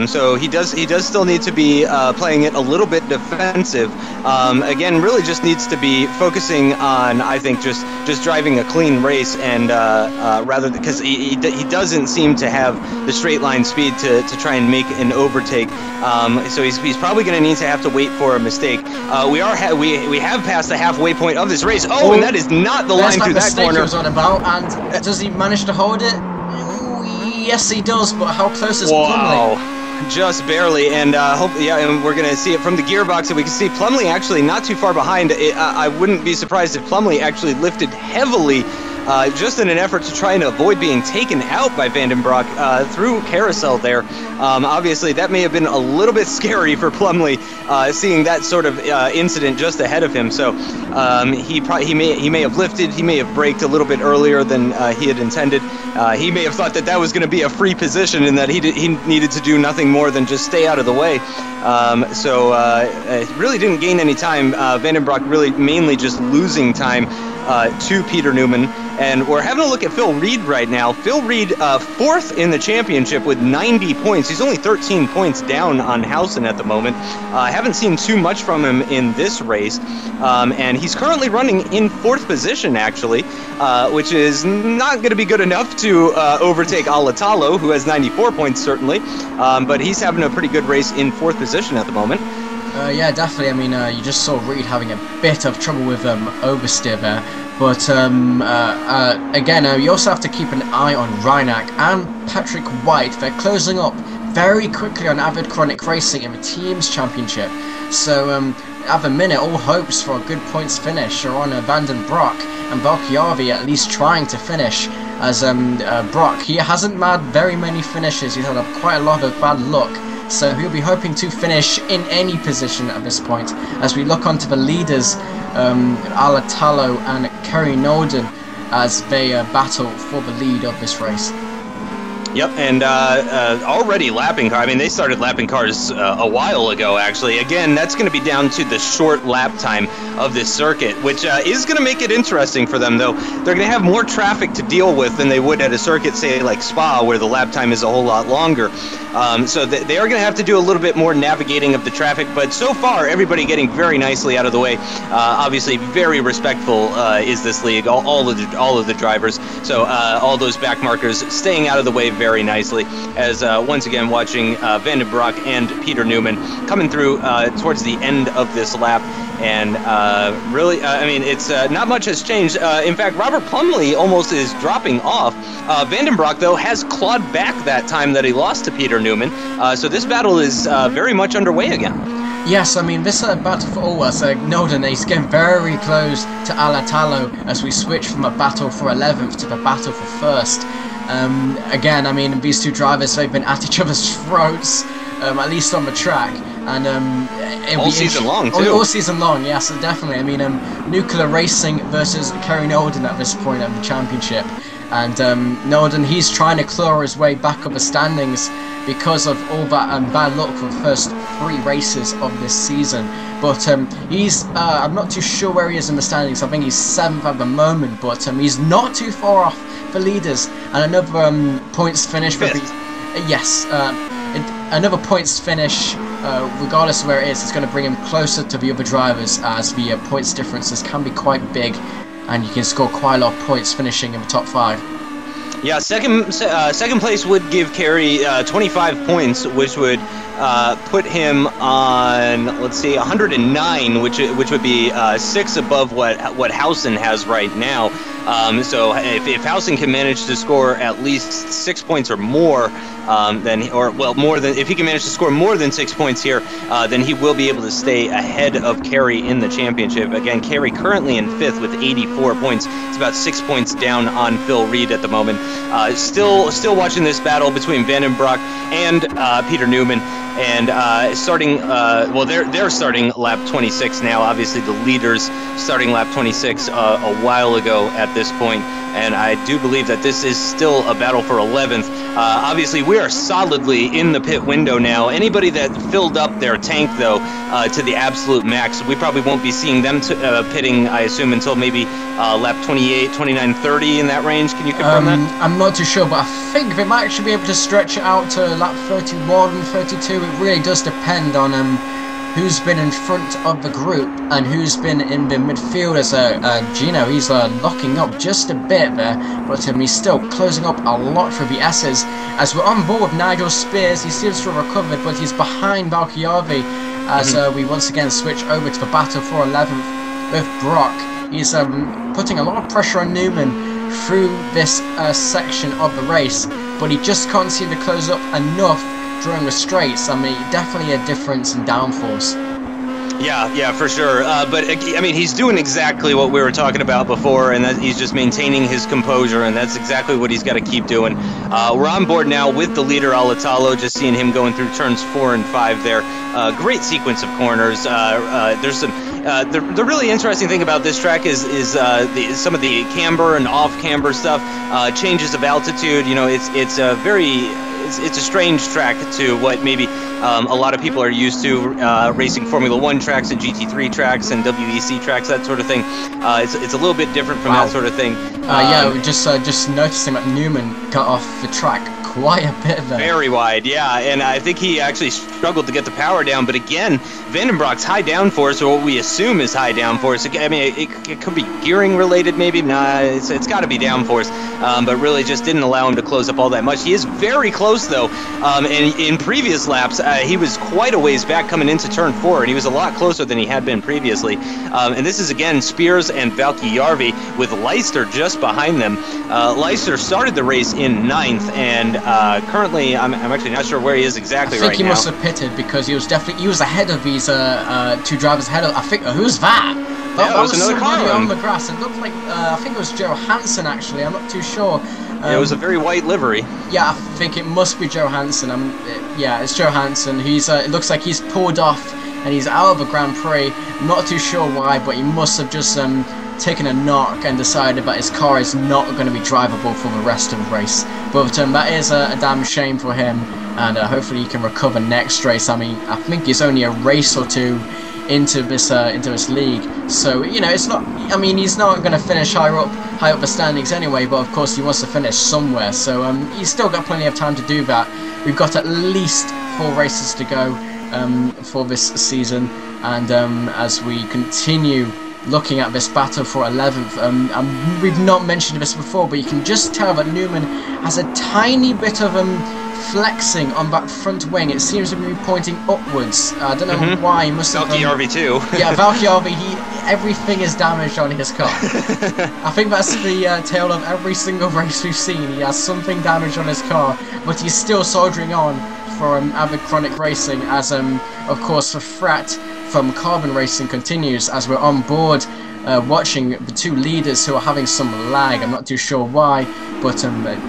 so he does still need to be playing it a little bit defensive. Again, really just needs to be focusing on, I think, just driving a clean race, and rather, because he doesn't seem to have the straight line speed to try and make an overtake. So he's probably going to need to have to wait for a mistake. We have passed the halfway point of this race. Oh, and that is not the line through that corner. Was on about, and does he manage to hold it? Ooh, yes, he does. But how close is Plumley? Just barely, and and we're gonna see it from the gearbox, and we can see Plumley actually not too far behind. I wouldn't be surprised if Plumley actually lifted heavily, just in an effort to try and avoid being taken out by Vandenbroek through carousel there. Obviously, that may have been a little bit scary for Plumley, seeing that sort of incident just ahead of him. So he may have lifted, he may have braked a little bit earlier than he had intended. He may have thought that was going to be a free position, and that he needed to do nothing more than just stay out of the way. So really didn't gain any time. Vandenbroek really mainly just losing time to Peter Newman. And we're having a look at Phil Reed right now. Phil Reed, 4th in the championship with 90 points. He's only 13 points down on Howson at the moment. I haven't seen too much from him in this race. And he's currently running in 4th position, actually, which is not going to be good enough to overtake Alatalo, who has 94 points, certainly. But he's having a pretty good race in 4th position at the moment. Yeah, definitely. I mean, you just saw Reed having a bit of trouble with oversteer there. But again, you also have to keep an eye on Reinach and Patrick White. They're closing up very quickly on Avid Chronic Racing in the Teams Championship. So at the minute, all hopes for a good points finish are on Vanden Broek and Valkjavi at least trying to finish. As Brock, he hasn't had very many finishes, he's had quite a lot of bad luck, so he'll be hoping to finish in any position at this point. As we look onto the leaders, Alatalo and Kerry Norden, as they battle for the lead of this race. Yep, and already lapping car. I mean, they started lapping cars a while ago, actually. Again, that's going to be down to the short lap time of this circuit, which is going to make it interesting for them, though. They're going to have more traffic to deal with than they would at a circuit, say, like Spa, where the lap time is a whole lot longer. So they are going to have to do a little bit more navigating of the traffic, but so far, everybody getting very nicely out of the way. Obviously, very respectful is this league, all of the drivers. So all those back markers staying out of the way very nicely, as once again watching Vanden Broek and Peter Newman coming through towards the end of this lap. And really, I mean, it's not much has changed. In fact, Robert Plumley almost is dropping off. Vanden Broek, though, has clawed back that time that he lost to Peter Newman. So this battle is very much underway again. Yes, I mean, this battle for Allworth, Norden is getting very close to Alatalo as we switch from a battle for 11th to the battle for 1st. Again, I mean, these two drivers, they've been at each other's throats, at least on the track. And all season long, too. All season long, yes, definitely. I mean, Nuclear Racing versus Kerry Norden at this point of the championship. And Norden, he's trying to claw his way back up the standings because of all that bad luck for the first 3 races of this season. But he's, I'm not too sure where he is in the standings. I think he's 7th at the moment, but he's not too far off the leaders. And another points finish would be, yes, another points finish, regardless of where it is, it's going to bring him closer to the other drivers, as the points differences can be quite big, and you can score quite a lot of points finishing in the top 5. Yeah, second place would give Kerry 25 points, which would put him on, let's see, 109, which would be 6 above what Housen has right now. So if Housen can manage to score at least 6 points or more, if he can manage to score more than 6 points here, then he will be able to stay ahead of Kerry in the championship. Again, Kerry currently in 5th with 84 points. It's about 6 points down on Phil Reed at the moment. Still watching this battle between Vanden Broek and Peter Newman. And they're starting lap 26 now. Obviously, the leaders starting lap 26 a while ago at this point. And I do believe that this is still a battle for 11th. Obviously, we are solidly in the pit window now. Anybody that filled up their tank, though, to the absolute max, we probably won't be seeing them pitting, I assume, until maybe lap 28, 29, 30 in that range. Can you confirm that? I'm not too sure, but I think they might actually be able to stretch it out to lap 31, 32. It really does depend on who's been in front of the group and who's been in the midfield. As Gino, he's locking up just a bit there, but he's still closing up a lot for the S's. As we're on board with Nigel Spears, he seems to have recovered, but he's behind Valkjavi as we once again switch over to the battle for 11th with Brock. He's putting a lot of pressure on Newman through this section of the race, but he just can't seem to close up enough during the straights. I mean, definitely a difference in downforce. Yeah, for sure. But I mean, he's doing exactly what we were talking about before, and that he's just maintaining his composure, and that's exactly what he's got to keep doing. We're on board now with the leader Alatalo, just seeing him going through turns 4 and 5 there. Great sequence of corners. There's some. The really interesting thing about this track is some of the camber and off-camber stuff, changes of altitude. You know, it's a very it's a strange track to what maybe a lot of people are used to racing Formula 1 tracks and GT3 tracks and WEC tracks, that sort of thing. It's a little bit different from that sort of thing. Yeah, just noticing that Newman got off the track quite a bit there. Very wide, yeah, and I think he actually struggled to get the power down, but again, Vandenbroek's high downforce, or what we assume is high downforce, I mean, it could be gearing related maybe, nah, it's got to be downforce, but really just didn't allow him to close up all that much. He is very close though, and in previous laps, he was quite a ways back coming into turn 4, and he was a lot closer than he had been previously, and this is again Spears and Valkjärvi with Leister just behind them. Leister started the race in 9th, and currently, I'm actually not sure where he is exactly right now. I think he must have pitted because he was ahead of these 2 drivers ahead of. I think who's that? That was another car on the grass. It looked like I think it was Johansson actually. I'm not too sure. It was a very white livery. Yeah, I think it must be Johansson. Yeah, it's Johansson. He's it looks like he's pulled off and he's out of the Grand Prix. I'm not too sure why, but he must have just taken a knock and decided that his car is not going to be drivable for the rest of the race. But that is a damn shame for him, and hopefully he can recover next race. I mean, I think he's only a race or 2 into this league, so you know it's not. I mean, he's not going to finish high up the standings anyway. But of course, he wants to finish somewhere, so he's still got plenty of time to do that. We've got at least 4 races to go for this season, and as we continue looking at this battle for 11th, we've not mentioned this before, but you can just tell that Newman has a tiny bit of flexing on that front wing. It seems to be pointing upwards. I don't know why. He must have Valkjärvi too. Yeah, Valkjärvi. Everything is damaged on his car. I think that's the tale of every single race we've seen. He has something damaged on his car, but he's still soldiering on for Avid Chronic Racing, as of course the threat from Carbon Racing continues, as we're on board watching the 2 leaders who are having some lag. I'm not too sure why, but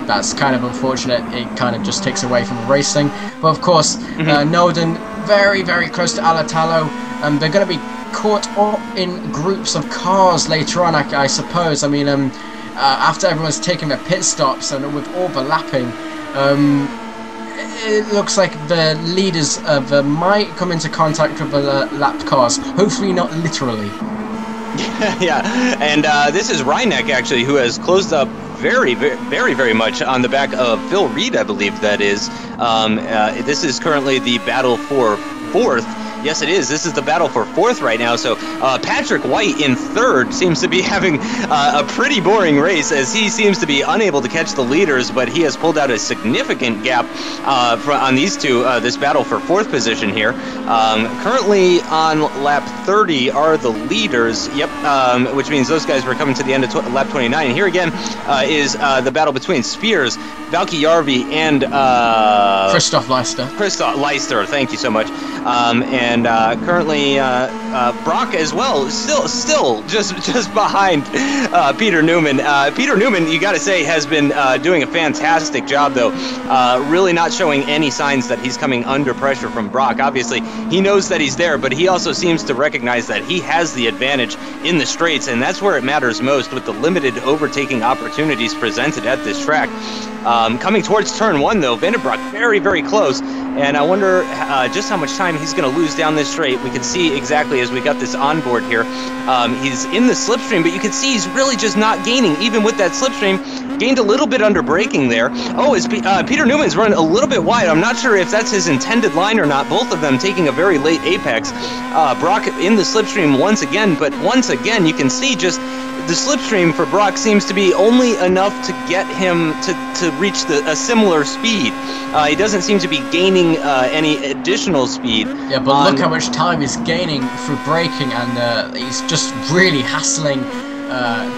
that's kind of unfortunate. It kind of just takes away from the racing. But of course, Nolden very, very close to Alatalo. They're going to be caught up in groups of cars later on, I suppose. I mean, after everyone's taken their pit stops and with overlapping, it looks like the leaders might come into contact with the lapped cars. Hopefully not literally. Yeah, and this is Reineck actually, who has closed up very, very much on the back of Phil Reed, I believe that is. This is currently the battle for 4th. Yes, it is. This is the battle for 4th right now. So Patrick White in 3rd seems to be having a pretty boring race, as he seems to be unable to catch the leaders, but he has pulled out a significant gap on these 2, this battle for 4th position here. Currently on lap 30 are the leaders, which means those guys were coming to the end of lap 29. And here again is the battle between Spears, Valkjärvi, and Christoph Leister. Christoph Leister, thank you so much. And currently Brock as well, still just behind Peter Newman. Peter Newman, you got to say, has been doing a fantastic job, though. Really not showing any signs that he's coming under pressure from Brock. Obviously, he knows that he's there, but he also seems to recognize that he has the advantage in the straights, and that's where it matters most, with the limited overtaking opportunities presented at this track. Coming towards turn 1, though, Vandenbroek very, very close, and I wonder just how much time he's going to lose down this straight. We can see exactly as we got this onboard here. He's in the slipstream, but you can see he's really just not gaining, even with that slipstream. Gained a little bit under braking there. Oh, Peter Newman's running a little bit wide. I'm not sure if that's his intended line or not. Both of them taking a very late apex. Brock in the slipstream once again, but once again you can see just the slipstream for Brock seems to be only enough to get him to reach a similar speed. He doesn't seem to be gaining any additional speed. Yeah, but look how much time he's gaining through braking, and he's just really hassling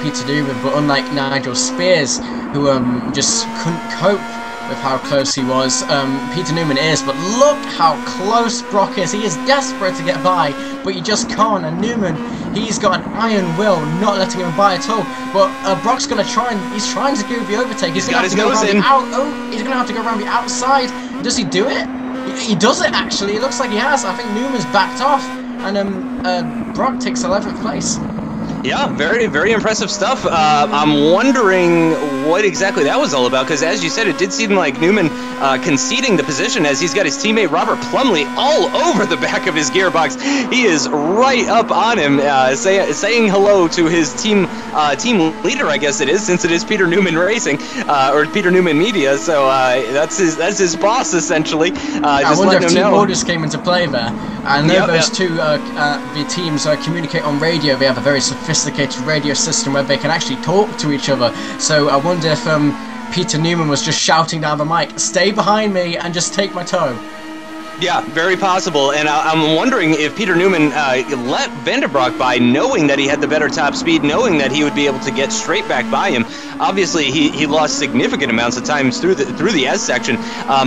Peter Newman. But unlike Nigel Spears, who just couldn't cope with how close he was, Peter Newman is. But look how close Brock is. He is desperate to get by, but he just can't. And Newman, he's got an iron will, not letting him by at all. But Brock's going to try, and he's trying to do the overtake. He's going to have to go around he's going to have to go around the outside. Does he do it? He does it, actually. It looks like he has. I think Newman's backed off, and Brock takes 11th place. Yeah, very, very impressive stuff. I'm wondering what exactly that was all about, because as you said, it did seem like Newman conceding the position as he's got his teammate Robert Plumley all over the back of his gearbox. He is right up on him, saying hello to his team leader, I guess it is, since it is Peter Newman Racing, or Peter Newman Media, so that's his boss, essentially. I wonder if team orders came into play there. I know those two the teams communicate on radio. They have a very sophisticated radio system where they can actually talk to each other. So I wonder if Peter Newman was just shouting down the mic, "Stay behind me and just take my toe." Yeah, very possible, and I'm wondering if Peter Newman let Vanderbroek by, knowing that he had the better top speed, knowing that he would be able to get straight back by him. Obviously, he lost significant amounts of time through the S section,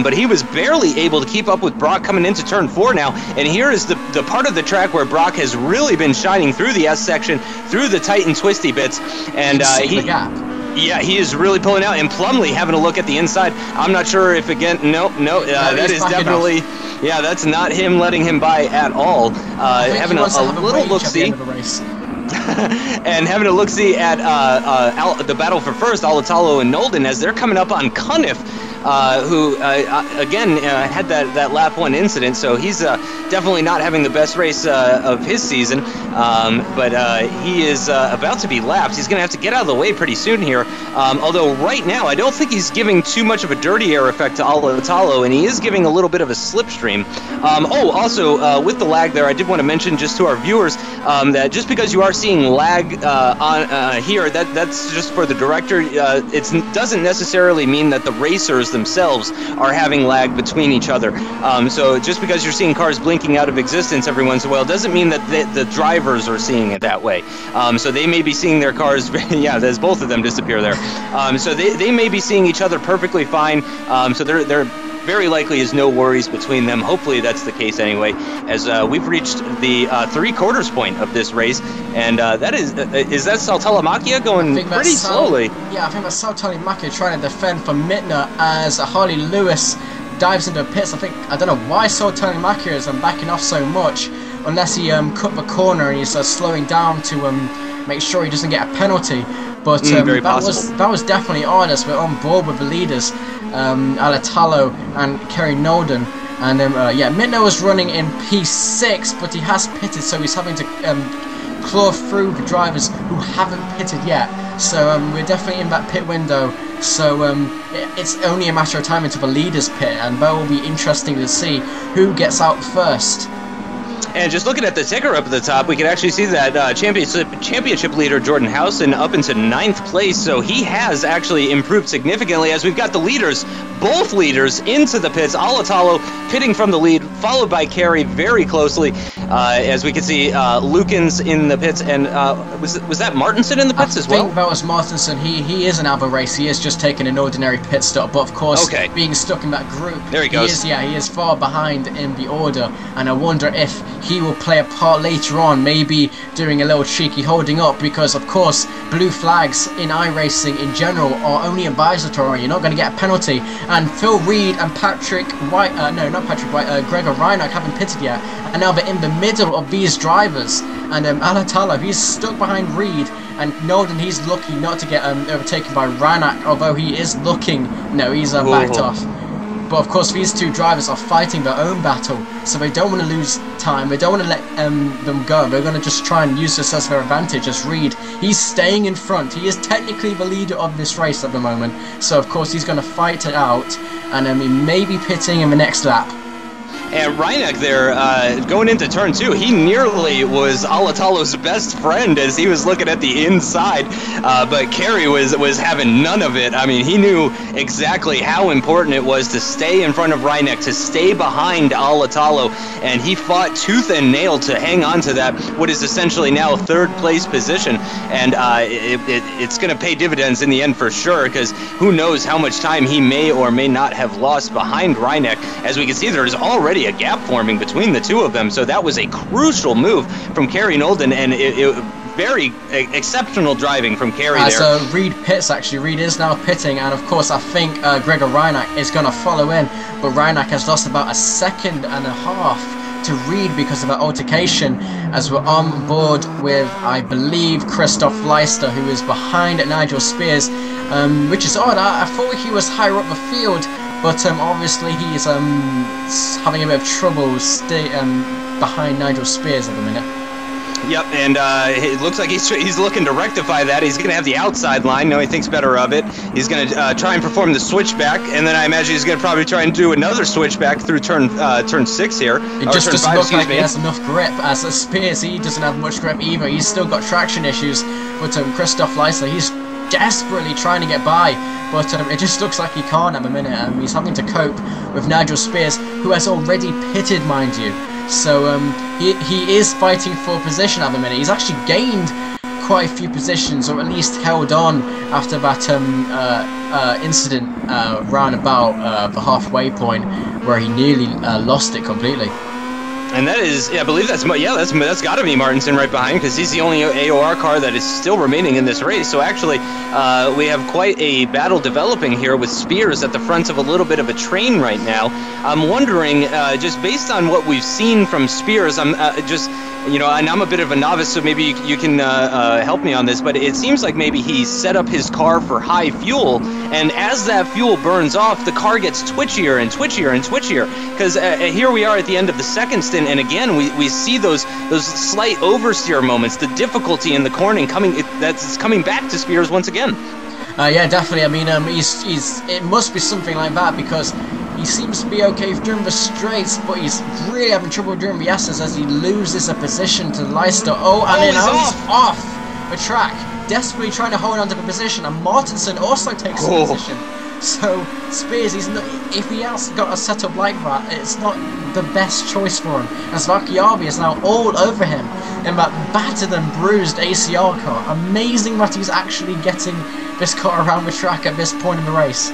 but he was barely able to keep up with Brock coming into turn 4 now. And here is the part of the track where Brock has really been shining through the S section, through the tight and twisty bits, and the gap. Yeah, he is really pulling out, and Plumley having a look at the inside. I'm not sure if, again, no, that is definitely, yeah, that's not him letting him by at all. Having a little look-see. And having a look-see at the battle for first, Alatalo and Nolden, as they're coming up on Cunniff, who, again, had that lap 1 incident, so he's definitely not having the best race of his season, but he is about to be lapped. He's going to have to get out of the way pretty soon here, although right now I don't think he's giving too much of a dirty air effect to Alatalo, and he is giving a little bit of a slipstream. Also, with the lag there, I did want to mention just to our viewers that just because you are seeing lag on here, that's just for the director. It doesn't necessarily mean that the racers themselves are having lag between each other. So just because you're seeing cars blinking out of existence every once in a while doesn't mean that the drivers are seeing it that way. So they may be seeing their cars, yeah, there's both of them disappear there. So they may be seeing each other perfectly fine. So they're very likely is no worries between them. Hopefully that's the case anyway, as we've reached the 3/4 point of this race, and that is that Saltalamacchia going pretty slowly? Yeah, I think that's Saltalamacchia trying to defend from Mittner as Harley Lewis dives into pits. I don't know why Saltalamacchia is backing off so much, unless he cut the corner and he's slowing down to make sure he doesn't get a penalty. But that was definitely odd, as we're on board with the leaders, Alatalo and Kerry Nolden. And yeah, Mittner was running in P6, but he has pitted, so he's having to claw through the drivers who haven't pitted yet. So we're definitely in that pit window. So it's only a matter of time until the leaders pit, and that will be interesting to see who gets out first. And just looking at the ticker up at the top, we can actually see that championship leader Jordan Housen up into 9th place, so he has actually improved significantly, as we've got the leaders, both leaders, into the pits. Alatalo pitting from the lead, followed by Kerry very closely, as we can see Lukens in the pits, and was that Martinson in the pits as well? I think that was Martinson. He isn't out of a race, he is just taking an ordinary pit stop, but of course, being stuck in that group, there he goes. He is far behind in the order, and I wonder if he will play a part later on, maybe doing a little cheeky holding up, because of course blue flags in iRacing in general are only advisory. You're not going to get a penalty, and Phil Reed and Patrick White, no, not Patrick White, Gregor Reinach haven't pitted yet, and now they're in the middle of these drivers, and Alatalo, he's stuck behind Reed, and Nolden, he's lucky not to get overtaken by Reinach, although he is looking, no, he's backed off. But of course these two drivers are fighting their own battle, so they don't want to lose time, they don't want to let them go, they're going to just try and use this as their advantage. As Reed, he's staying in front, he is technically the leader of this race at the moment, so of course he's going to fight it out, and he may be pitting in the next lap. And Reinach there, going into turn 2, he nearly was Alatalo's best friend as he was looking at the inside, but Kerry was having none of it. I mean, he knew exactly how important it was to stay in front of Reinach, to stay behind Alatalo, and he fought tooth and nail to hang on to that, what is essentially now 3rd place position, and it's going to pay dividends in the end for sure, because who knows how much time he may or may not have lost behind Reinach. As we can see, there is already a gap forming between the two of them, so that was a crucial move from Kerry Nolden, and very exceptional driving from Kerry there. So Reed pits, actually. Reed is now pitting, and of course I think Gregor Reinach is going to follow in, but Reinach has lost about 1.5 seconds to Reed because of an altercation, as we're on board with, I believe, Christoph Leister, who is behind Nigel Spears, which is odd. I thought he was higher up the field, but obviously he's having a bit of trouble behind Nigel Spears at the minute. Yep, and it looks like he's looking to rectify that. He's going to have the outside line. No, he thinks better of it. He's going to try and perform the switchback, and then I imagine he's going to probably try and do another switchback through turn 6 here. It just doesn't look like he has enough grip. As Spears, he doesn't have much grip either. He's still got traction issues. But Christoph Leister, he's desperately trying to get by, but it just looks like he can't at the minute. He's having to cope with Nigel Spears, who has already pitted, mind you. So he is fighting for position at the minute. He's actually gained quite a few positions, or at least held on after that incident round about the halfway point, where he nearly lost it completely. And that is, I believe that's got to be Martinson right behind, because he's the only AOR car that is still remaining in this race. So actually, we have quite a battle developing here with Spears at the front of a little bit of a train right now. I'm wondering, just based on what we've seen from Spears, I'm and I'm a bit of a novice, so maybe you can help me on this, but it seems like maybe he set up his car for high fuel, and as that fuel burns off, the car gets twitchier and twitchier and twitchier, because here we are at the end of the second stint, and again, we see those slight oversteer moments, the difficulty in the cornering that's coming back to Spears once again. Yeah, definitely. I mean, it must be something like that, because he seems to be okay during the straights, but he's really having trouble during the S's as he loses a position to Leister. He's off the track, desperately trying to hold on to the position, and Martinson also takes the position. So Spears, if he has got a setup like that, it's not the best choice for him, as Valkyarvi is now all over him in that battered and bruised ACR car. Amazing that he's actually getting this car around the track at this point in the race.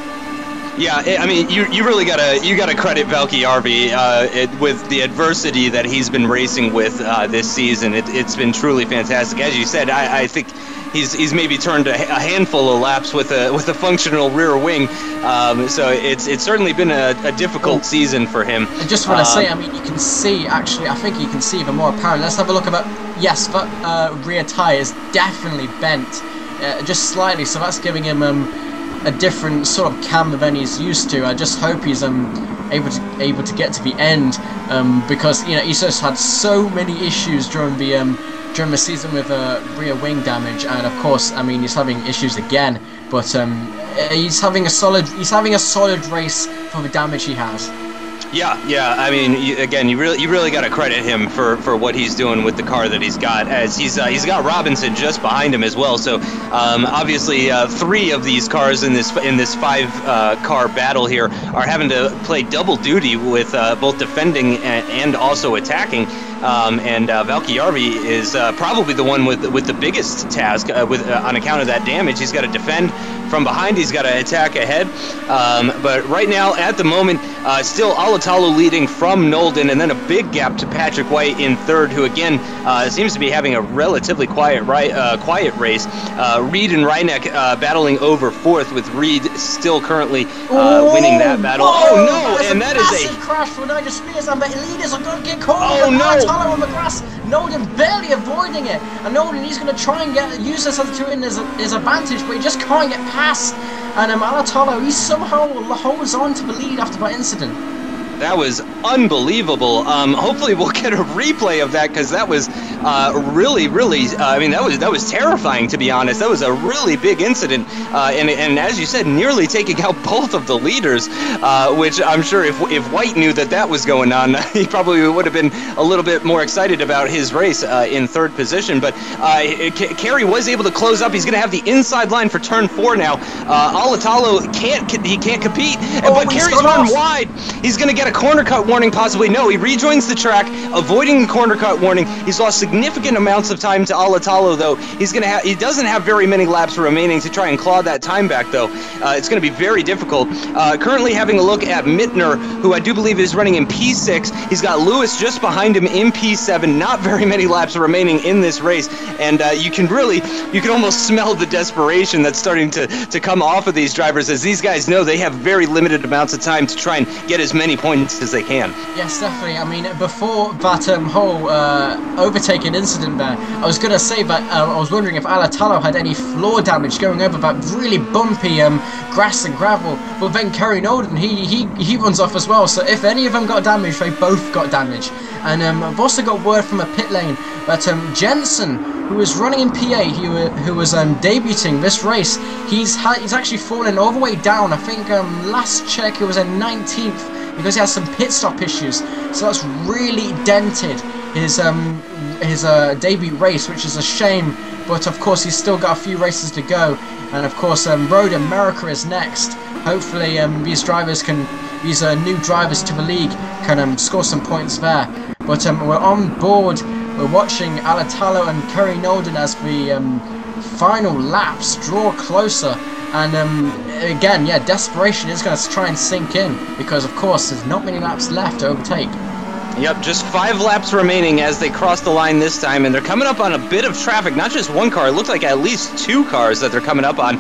Yeah, I mean, you really gotta credit Valkyarvi with the adversity that he's been racing with this season. It's been truly fantastic. As you said, I think he's maybe turned a handful of laps with a functional rear wing. So it's certainly been a difficult season for him. I just want to say, I mean, you can see, actually, I think you can see even more apparent. Let's have a look at that. Yes, that rear tyre is definitely bent, just slightly. So that's giving him a different sort of camber than he's used to. I just hope he's able to get to the end, because he's just had so many issues during the season with rear wing damage, and of course, I mean, he's having issues again. But he's having a solid race for the damage he has. Yeah. I mean, you really got to credit him for what he's doing with the car that he's got, as he's got Robinson just behind him as well. So obviously, 3 of these cars in this 5-car battle here are having to play double duty with both defending and also attacking. And Valkyarvi is probably the one with the biggest task on account of that damage. He's got to defend from behind, he's got to attack ahead. But right now, at the moment, still Alatalo leading from Nolden, and then a big gap to Patrick White in third, who again seems to be having a relatively quiet race. Reed and Reineck battling over fourth, with Reed still currently winning that battle. Oh no! And that is a crash for Nigel Spears, and the leaders are going to get caught. Oh no! Alatalo on the grass. Nolden barely avoiding it, and Nolden, he's going to try and use this to his advantage, but he just can't get past. And Alatalo, he somehow holds on to the lead after that incident. That was unbelievable. Hopefully we'll get a replay of that, because that was really, I mean, that was terrifying, to be honest. That was a really big incident, and as you said, nearly taking out both of the leaders, which I'm sure if White knew that was going on, he probably would have been a little bit more excited about his race in third position. But Kerry was able to close up. He's going to have the inside line for turn 4 now. Alatalo can't compete, but Kerry's run wide. He's going to get a corner cut warning, possibly. No, he rejoins the track, avoiding the corner cut warning. He's lost significant amounts of time to Alatalo, though. He doesn't have very many laps remaining to try and claw that time back, though. It's going to be very difficult. Currently having a look at Mittner, who I do believe is running in P6. He's got Lewis just behind him in P7. Not very many laps remaining in this race, and you can almost smell the desperation that's starting to come off of these drivers, as these guys know they have very limited amounts of time to try and get as many points as they can. Yes, definitely. I mean, before that whole overtaking incident there, I was going to say that I was wondering if Alatalo had any floor damage going over that really bumpy grass and gravel, but then Kerry Nolden, he runs off as well, so if any of them got damage, they both got damage. And I've also got word from a pit lane that Jensen, who was running in PA, who was debuting this race, he's actually fallen all the way down. I think last check it was a 19th because he has some pit stop issues. So that's really dented his debut race, which is a shame. But of course he's still got a few races to go. And of course Road America is next. Hopefully these new drivers to the league can score some points there. But we're on board. We're watching Alatalo and Kerry Nolden as the final laps draw closer. And again, yeah, desperation is going to try and sink in because, of course, there's not many laps left to overtake. Yep, just 5 laps remaining as they cross the line this time, and they're coming up on a bit of traffic. Not just one car, it looks like at least 2 cars that they're coming up on.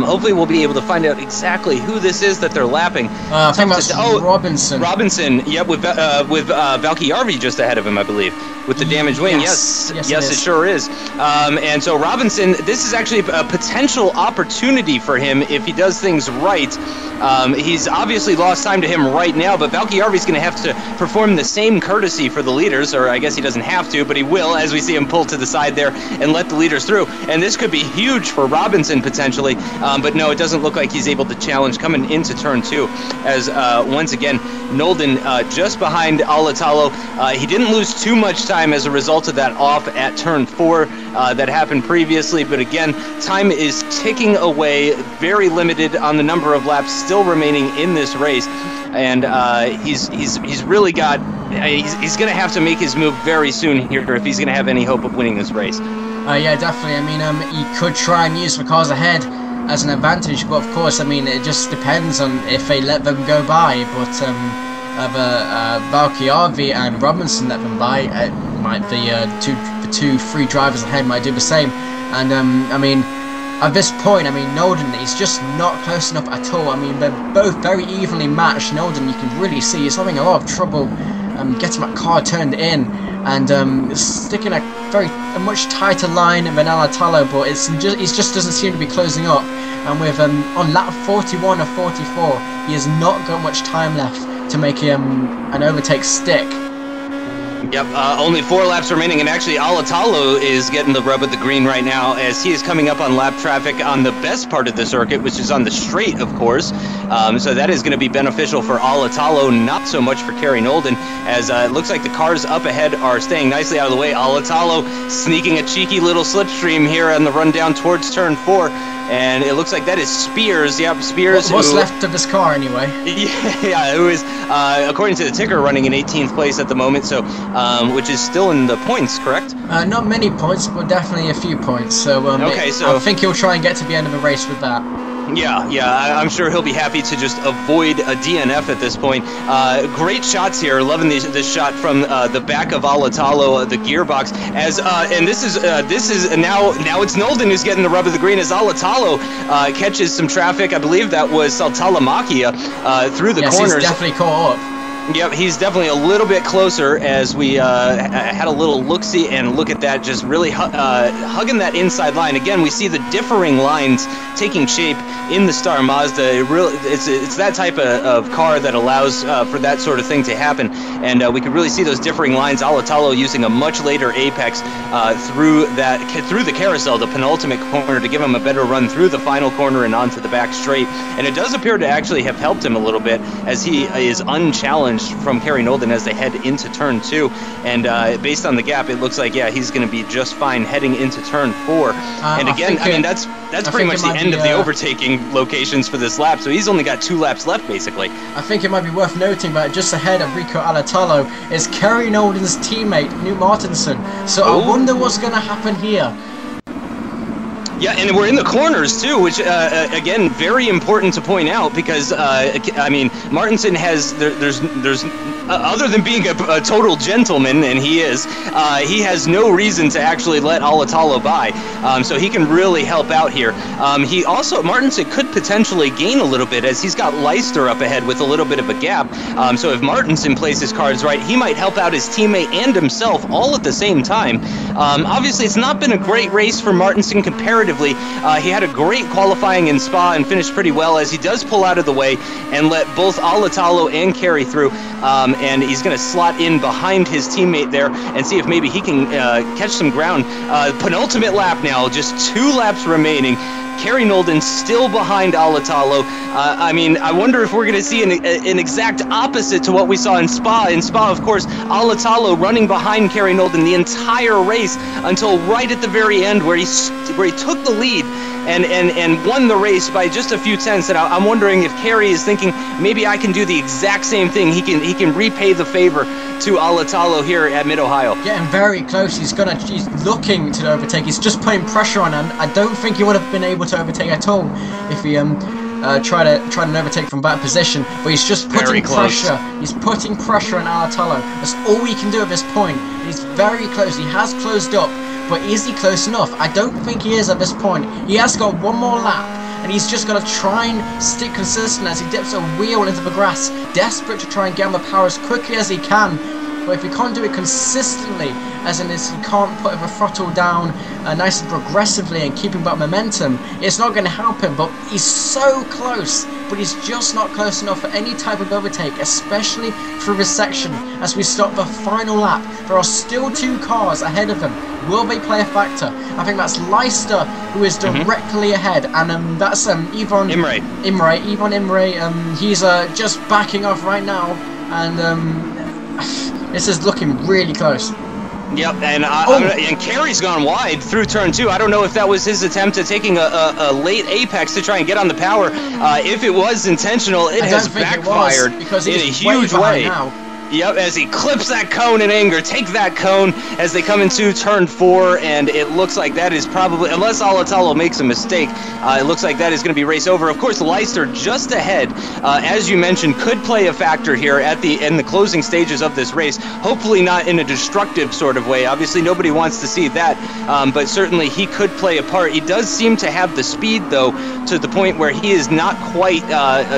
Hopefully we'll be able to find out exactly who this is that they're lapping. I think that's Robinson. Robinson, yep, with Valky Arvi just ahead of him, I believe, with the damaged wing. Yes, it sure is. And so Robinson, this is actually a potential opportunity for him if he does things right. He's obviously lost time to him right now, but Valky Arvi's going to have to perform the same courtesy for the leaders, or I guess he doesn't have to, but he will, as we see him pull to the side there and let the leaders through. And this could be huge for Robinson potentially, but no, it doesn't look like he's able to challenge coming into turn 2, as once again Nolden just behind Alatalo. He didn't lose too much time as a result of that off at turn 4 that happened previously, but again, time is ticking away, very limited on the number of laps still remaining in this race, and he's really got, he's going to have to make his move very soon here if he's going to have any hope of winning this race. Yeah, definitely. I mean, he could try and use the cars ahead as an advantage, but of course, I mean, it just depends on if they let them go by. But Valky Arvi and Robinson let them by, the two free drivers ahead might do the same. And I mean, at this point, I mean, Nolden, he's just not close enough at all. I mean, they're both very evenly matched. Nolden, you can really see he's having a lot of trouble getting that car turned in, and sticking a much tighter line than Alatalo, but he just doesn't seem to be closing up. And with on lap 41 or 44, he has not got much time left to make an overtake stick. Yep, only 4 laps remaining, and actually Alatalo is getting the rub of the green right now as he is coming up on lap traffic on the best part of the circuit, which is on the straight, of course. So that is going to be beneficial for Alatalo, not so much for Kerry Nolden, as it looks like the cars up ahead are staying nicely out of the way. Alatalo sneaking a cheeky little slipstream here on the run down towards turn 4. And it looks like that is Spears. Yep, Spears. What's left of this car, anyway? Yeah, who is, according to the ticker, running in 18th place at the moment, so which is still in the points, correct? Not many points, but definitely a few points. So, okay, so I think he'll try and get to the end of the race with that. Yeah, I'm sure he'll be happy to just avoid a DNF at this point. Great shots here. Loving this shot from the back of Alatalo, the gearbox. As and this is now it's Nolden who's getting the rub of the green as Alatalo catches some traffic. I believe that was Saltalamacchia through the corners. He's definitely caught up. Yep, he's definitely a little bit closer as we had a little look-see and look at that, just really hugging that inside line. Again, we see the differing lines taking shape in the Star Mazda. It's that type of car that allows for that sort of thing to happen, and we can really see those differing lines. Alatalo using a much later apex through the carousel, the penultimate corner, to give him a better run through the final corner and onto the back straight, and it does appear to actually have helped him a little bit as he is unchallenged from Kerry Nolden as they head into turn 2, and based on the gap, it looks like he's going to be just fine heading into turn 4. And again, I mean that's pretty much the end of the overtaking locations for this lap, so he's only got 2 laps left basically. I think it might be worth noting that just ahead of Rico Alatalo is Kerry Nolden's teammate Knut Martinsson, so I wonder what's going to happen here. Yeah, and we're in the corners too, which again, very important to point out because I mean, Martinsson has there's other than being a total gentleman, and he has no reason to actually let Alatalo by, so he can really help out here. He also Martinsson could potentially gain a little bit as he's got Leicester up ahead with a little bit of a gap. So if Martinsson plays his cards right, he might help out his teammate and himself all at the same time. Obviously, it's not been a great race for Martinsson comparatively. He had a great qualifying in Spa and finished pretty well as he does pull out of the way and let both Alatalo and Carey through. And he's going to slot in behind his teammate there and see if maybe he can catch some ground. Penultimate lap now, just 2 laps remaining. Carey Nolden still behind Alatalo. I mean, I wonder if we're going to see an exact opposite to what we saw in Spa. In Spa, of course, Alatalo running behind Carey Nolden the entire race until right at the very end where he took the lead and won the race by just a few tenths. And I'm wondering if Carey is thinking maybe I can do the exact same thing. He can repay the favor to Alatalo here at Mid-Ohio. Getting very close. He's looking to overtake. He's just putting pressure on him. I don't think he would have been able to overtake at all if he tried an overtake from back position. But he's just putting pressure. He's putting pressure on Alatalo. That's all we can do at this point. He's very close. He has closed up. But is he close enough? I don't think he is at this point. He has got one more lap, and he's just going to try and stick consistent as he dips a wheel into the grass, desperate to try and get on the power as quickly as he can. But if he can't do it consistently, as in he can't put the throttle down nice and progressively and keeping that momentum, it's not going to help him. But he's so close, but he's just not close enough for any type of overtake, especially through this section as we start the final lap. There are still 2 cars ahead of him. Will they play a factor? I think that's Leicester who is directly ahead, and that's Ivan Imre. He's just backing off right now, and this is looking really close. Yep, and Carey's gone wide through turn 2. I don't know if that was his attempt at taking a late apex to try and get on the power. If it was intentional, it has backfired in a huge way. Now. Yep, as he clips that cone in anger. Take that cone as they come into turn 4, and it looks like that is probably, unless Alatalo makes a mistake, it looks like that is going to be race over. Of course, Leicester just ahead, as you mentioned, could play a factor here in the closing stages of this race. Hopefully not in a destructive sort of way. Obviously, nobody wants to see that, but certainly he could play a part. He does seem to have the speed, though, to the point where he is not quite,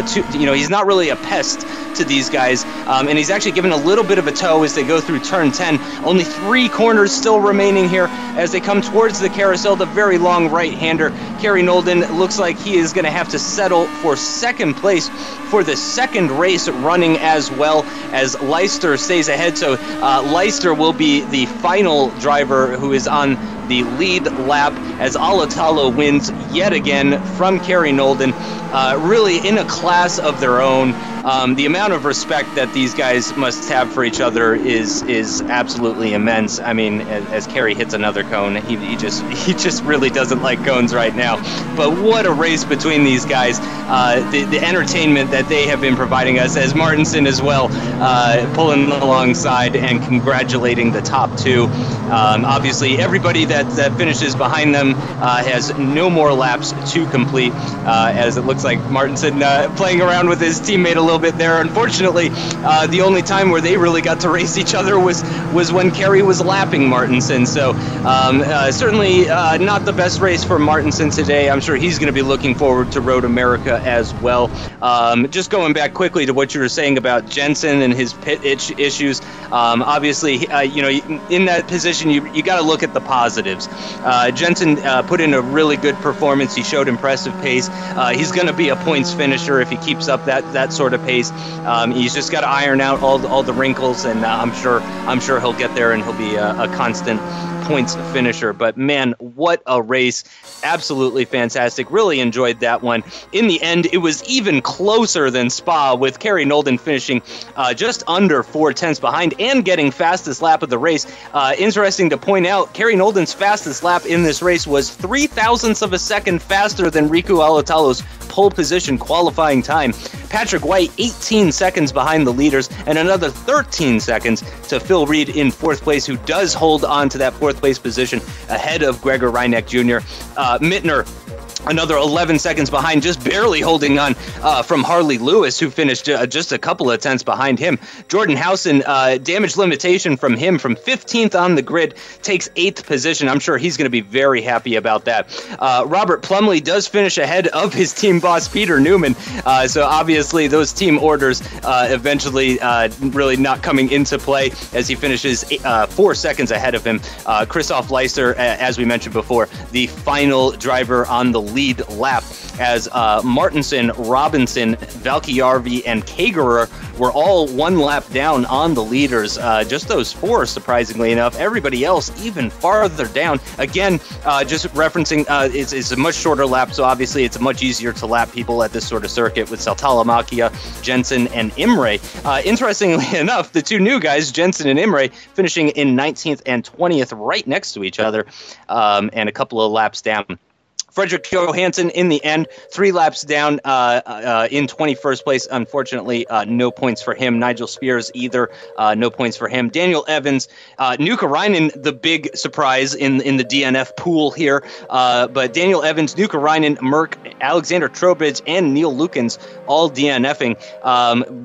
he's not really a pest to these guys, and he's actually given a little bit of a tow as they go through turn 10. Only 3 corners still remaining here as they come towards the carousel, the very long right-hander. Carey Nolden looks like he is going to have to settle for second place for the second race running, as well as Leicester stays ahead. So Leicester will be the final driver who is on the lead lap as Alatalo wins yet again from Carey Nolden. Really in a class of their own. The amount of respect that these guys must have for each other is absolutely immense. I mean, as Carey hits another cone, he just really doesn't like cones right now. But what a race between these guys. The entertainment that they have been providing us, as Martinsson as well, pulling alongside and congratulating the top 2. Obviously, everybody that finishes behind them has no more laps to complete, as it looks like Martinsson playing around with his teammate a little bit there. Unfortunately, the only time where they really got to race each other was when Carey was lapping Martinsson. So certainly not the best race for Martinsson today. I'm sure he's going to be looking forward to Road America as well. Just going back quickly to what you were saying about Jensen and his pit issues. Obviously, in that position, you got to look at the positives. Jensen put in a really good performance. He showed impressive pace. He's going to be a points finisher if he keeps up that sort of pace. He's just got to iron out all the wrinkles, and I'm sure he'll get there and he'll be a constant points finisher. But man, what a race. Absolutely fantastic. Really enjoyed that one. In the end, it was even closer than Spa, with Carey Nolden finishing just under 4 tenths behind and getting fastest lap of the race. Interesting to point out, Carey Nolden's fastest lap in this race was 0.03 of a second faster than Riku Alatalo's pole position qualifying time. Patrick White 18 seconds behind the leaders, and another 13 seconds to Phil Reed in 4th place, who does hold on to that 4th place position ahead of Gregor Reineck Jr. Mittner, another 11 seconds behind, just barely holding on from Harley Lewis, who finished just a couple of tenths behind him. Jordan Howson, damage limitation from him from 15th on the grid, takes 8th position. I'm sure he's going to be very happy about that. Robert Plumley does finish ahead of his team boss, Peter Newman. So obviously those team orders eventually really not coming into play as he finishes 4 seconds ahead of him. Christoph Leister, as we mentioned before, the final driver on the lead lap, as Martinson, Robinson, Valkjärvi, and Kagerer were all 1 lap down on the leaders. Just those 4, surprisingly enough. Everybody else even farther down. Again, just referencing, it's a much shorter lap, so obviously it's much easier to lap people at this sort of circuit with Saltalamakia, Jensen, and Imre. Interestingly enough, the 2 new guys, Jensen and Imre, finishing in 19th and 20th right next to each other, and a couple of laps down. Frederick Johansson, in the end, 3 laps down in 21st place. Unfortunately, no points for him. Nigel Spears, either. No points for him. Daniel Evans, Nuka Reinen, the big surprise in the DNF pool here. But Daniel Evans, Nuka Reinen, Merck, Alexander Trowbridge, and Neil Lukens all DNFing.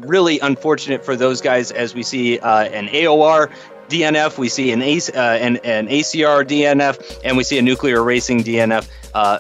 Really unfortunate for those guys, as we see an AOR DNF, we see an ACR DNF, and we see a Nuclear Racing DNF.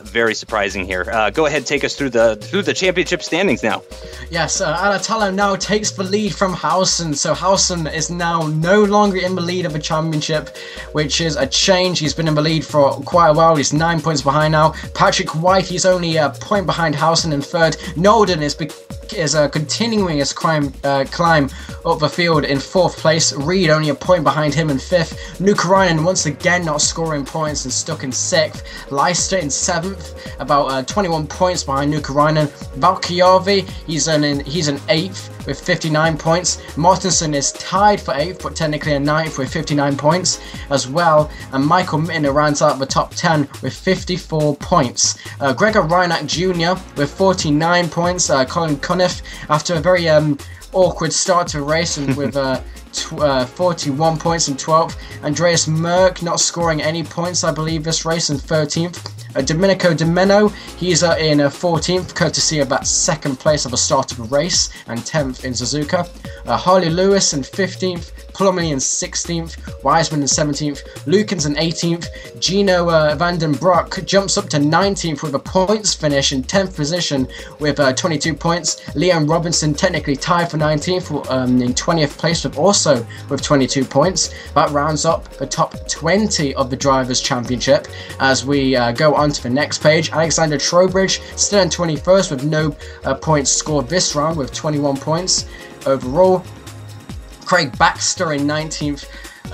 Very surprising here. Go ahead, take us through the championship standings now. Yes, Alatalo now takes the lead from Howson. So Howson is now no longer in the lead of the championship, which is a change. He's been in the lead for quite a while. He's 9 points behind now. Patrick White, he's only a point behind Howson in 3rd. Nolden is continuing his climb up the field in 4th place. Reed only a point behind him in 5th. Nuka Reinen once again not scoring points and stuck in 6th. Leister in 7th, about 21 points behind Nuka Reinen. Valkjärvi, he's in 8th with 59 points. Mortensen is tied for 8th, but technically in 9th with 59 points as well. And Michael Mittner rounds out the top 10 with 54 points. Gregor Reineck Jr. with 49 points. Colin Cunniff, after a very awkward start to a race, and with 41 points in 12th. Andreas Merck not scoring any points, I believe, this race in 13th. Domenico Domeno, he's in 14th, courtesy of that 2nd place of the start of a race, and 10th in Suzuka. Harley Lewis in 15th, Plumley in 16th, Wiseman in 17th, Lukens in 18th, Gino Vandenbroek jumps up to 19th with a points finish in 10th position with 22 points. Liam Robinson technically tied for 19th in 20th place with 22 points. That rounds up the top 20 of the Drivers' Championship. As we go on to the next page, Alexander Trowbridge still in 21st with no points scored this round with 21 points overall. Craig Baxter in 19th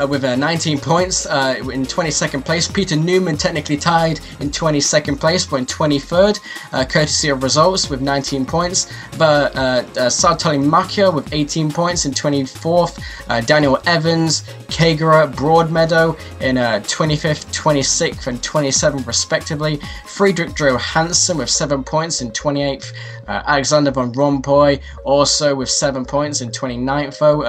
with 19 points in 22nd place. Peter Newman technically tied in 22nd place, but in 23rd, courtesy of results with 19 points. But Saltali Makia with 18 points in 24th. Daniel Evans, Kagerer, Broadmeadow in 25th, 26th, and 27th respectively. Friedrich Johansson with 7 points in 28th. Alexander von Rompuy also with 7 points in 29th though.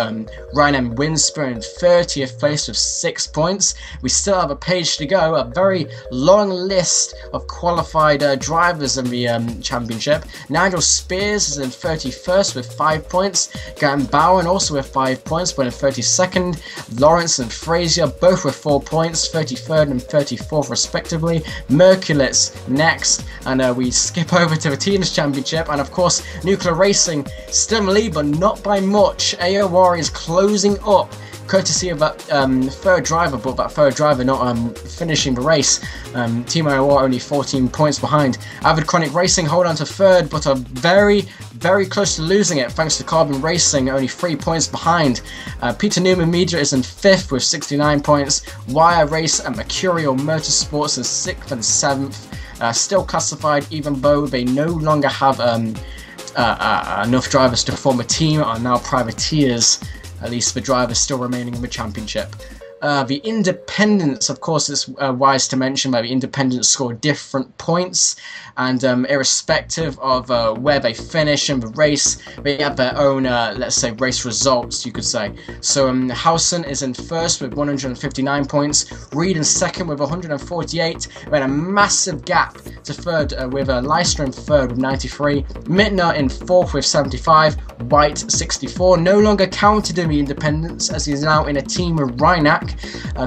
Ryan M. Winsper in 30th place with 6 points. We still have a page to go, a very long list of qualified drivers in the championship. Nigel Spears is in 31st with 5 points. Graham Bowen also with 5 points, but in 32nd. Lawrence and Frazier both with 4 points, 33rd and 34th respectively. Merkulitz next, and we skip over to the Teams Championship, and of course Nuclear Racing still in the lead, but not by much. AOR is closing up, courtesy of that 3rd driver, but that 3rd driver not finishing the race. Team AOR only 14 points behind. Avid Chronic Racing hold on to 3rd, but are very, very close to losing it thanks to Carbon Racing, only 3 points behind. Peter Newman Media is in 5th with 69 points. Wire Race and Mercurial Motorsports in 6th and 7th. Still classified, even though they no longer have enough drivers to form a team, are now privateers. At least the drivers still remaining in the championship. The independents, of course, it's wise to mention that the independents score different points, and irrespective of where they finish in the race, they have their own, let's say, race results, you could say. So Howson is in first with 159 points, Reed in second with 148, then a massive gap to third with Leicester in third with 93, Mittner in fourth with 75, White 64, no longer counted in the independents as he's now in a team with Reinach,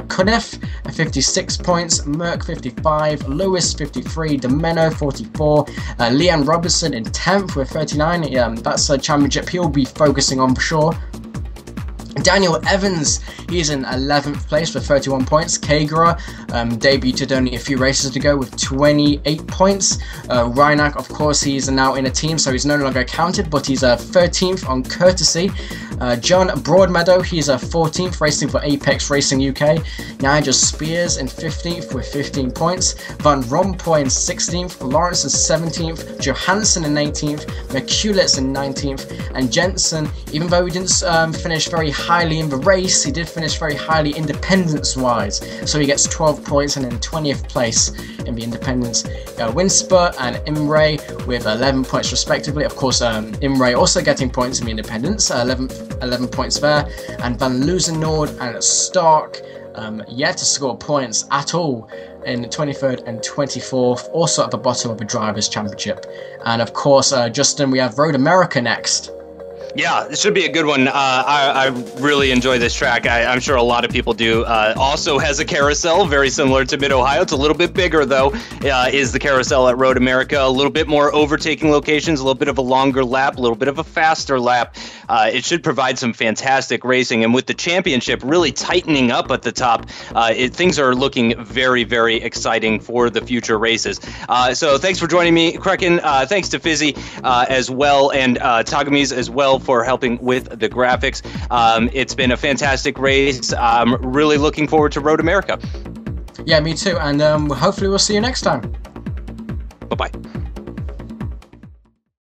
Cunniff 56 points, Merck 55, Lewis 53, Domeno 44, Leanne Robertson in 10th with 39, that's a championship he'll be focusing on for sure. Daniel Evans, he's in 11th place with 31 points. Kagura debuted only a few races ago with 28 points. Reinach, of course, he's now in a team, so he's no longer counted, but he's 13th on courtesy. John Broadmeadow, he's 14th, racing for Apex Racing UK. Nigel Spears in 15th with 15 points. Van Rompuy in 16th. Lawrence in 17th. Johansson in 18th. McCulitz in 19th. And Jensen, even though he didn't finish very highly in the race, he did finish very highly independence-wise. So he gets 12 points and in 20th place in the independence. Winsper and Imre with 11 points respectively. Of course, Imre also getting points in the independence, 11 points there. And Van Luzenoord and Stark yet to score points at all in 23rd and 24th, also at the bottom of the Drivers' Championship. And of course, Justin, we have Road America next. Yeah, this should be a good one. I really enjoy this track. I'm sure a lot of people do. Also has a carousel, very similar to Mid-Ohio. It's a little bit bigger, though, is the carousel at Road America. A little bit more overtaking locations, a little bit of a longer lap, a little bit of a faster lap. It should provide some fantastic racing. And with the championship really tightening up at the top, things are looking very, very exciting for the future races. So thanks for joining me, Crekkan. Thanks to Fizzy as well, and Togomies as well, for helping with the graphics. It's been a fantastic race. I'm really looking forward to Road America. Yeah, me too. And hopefully we'll see you next time. Bye-bye.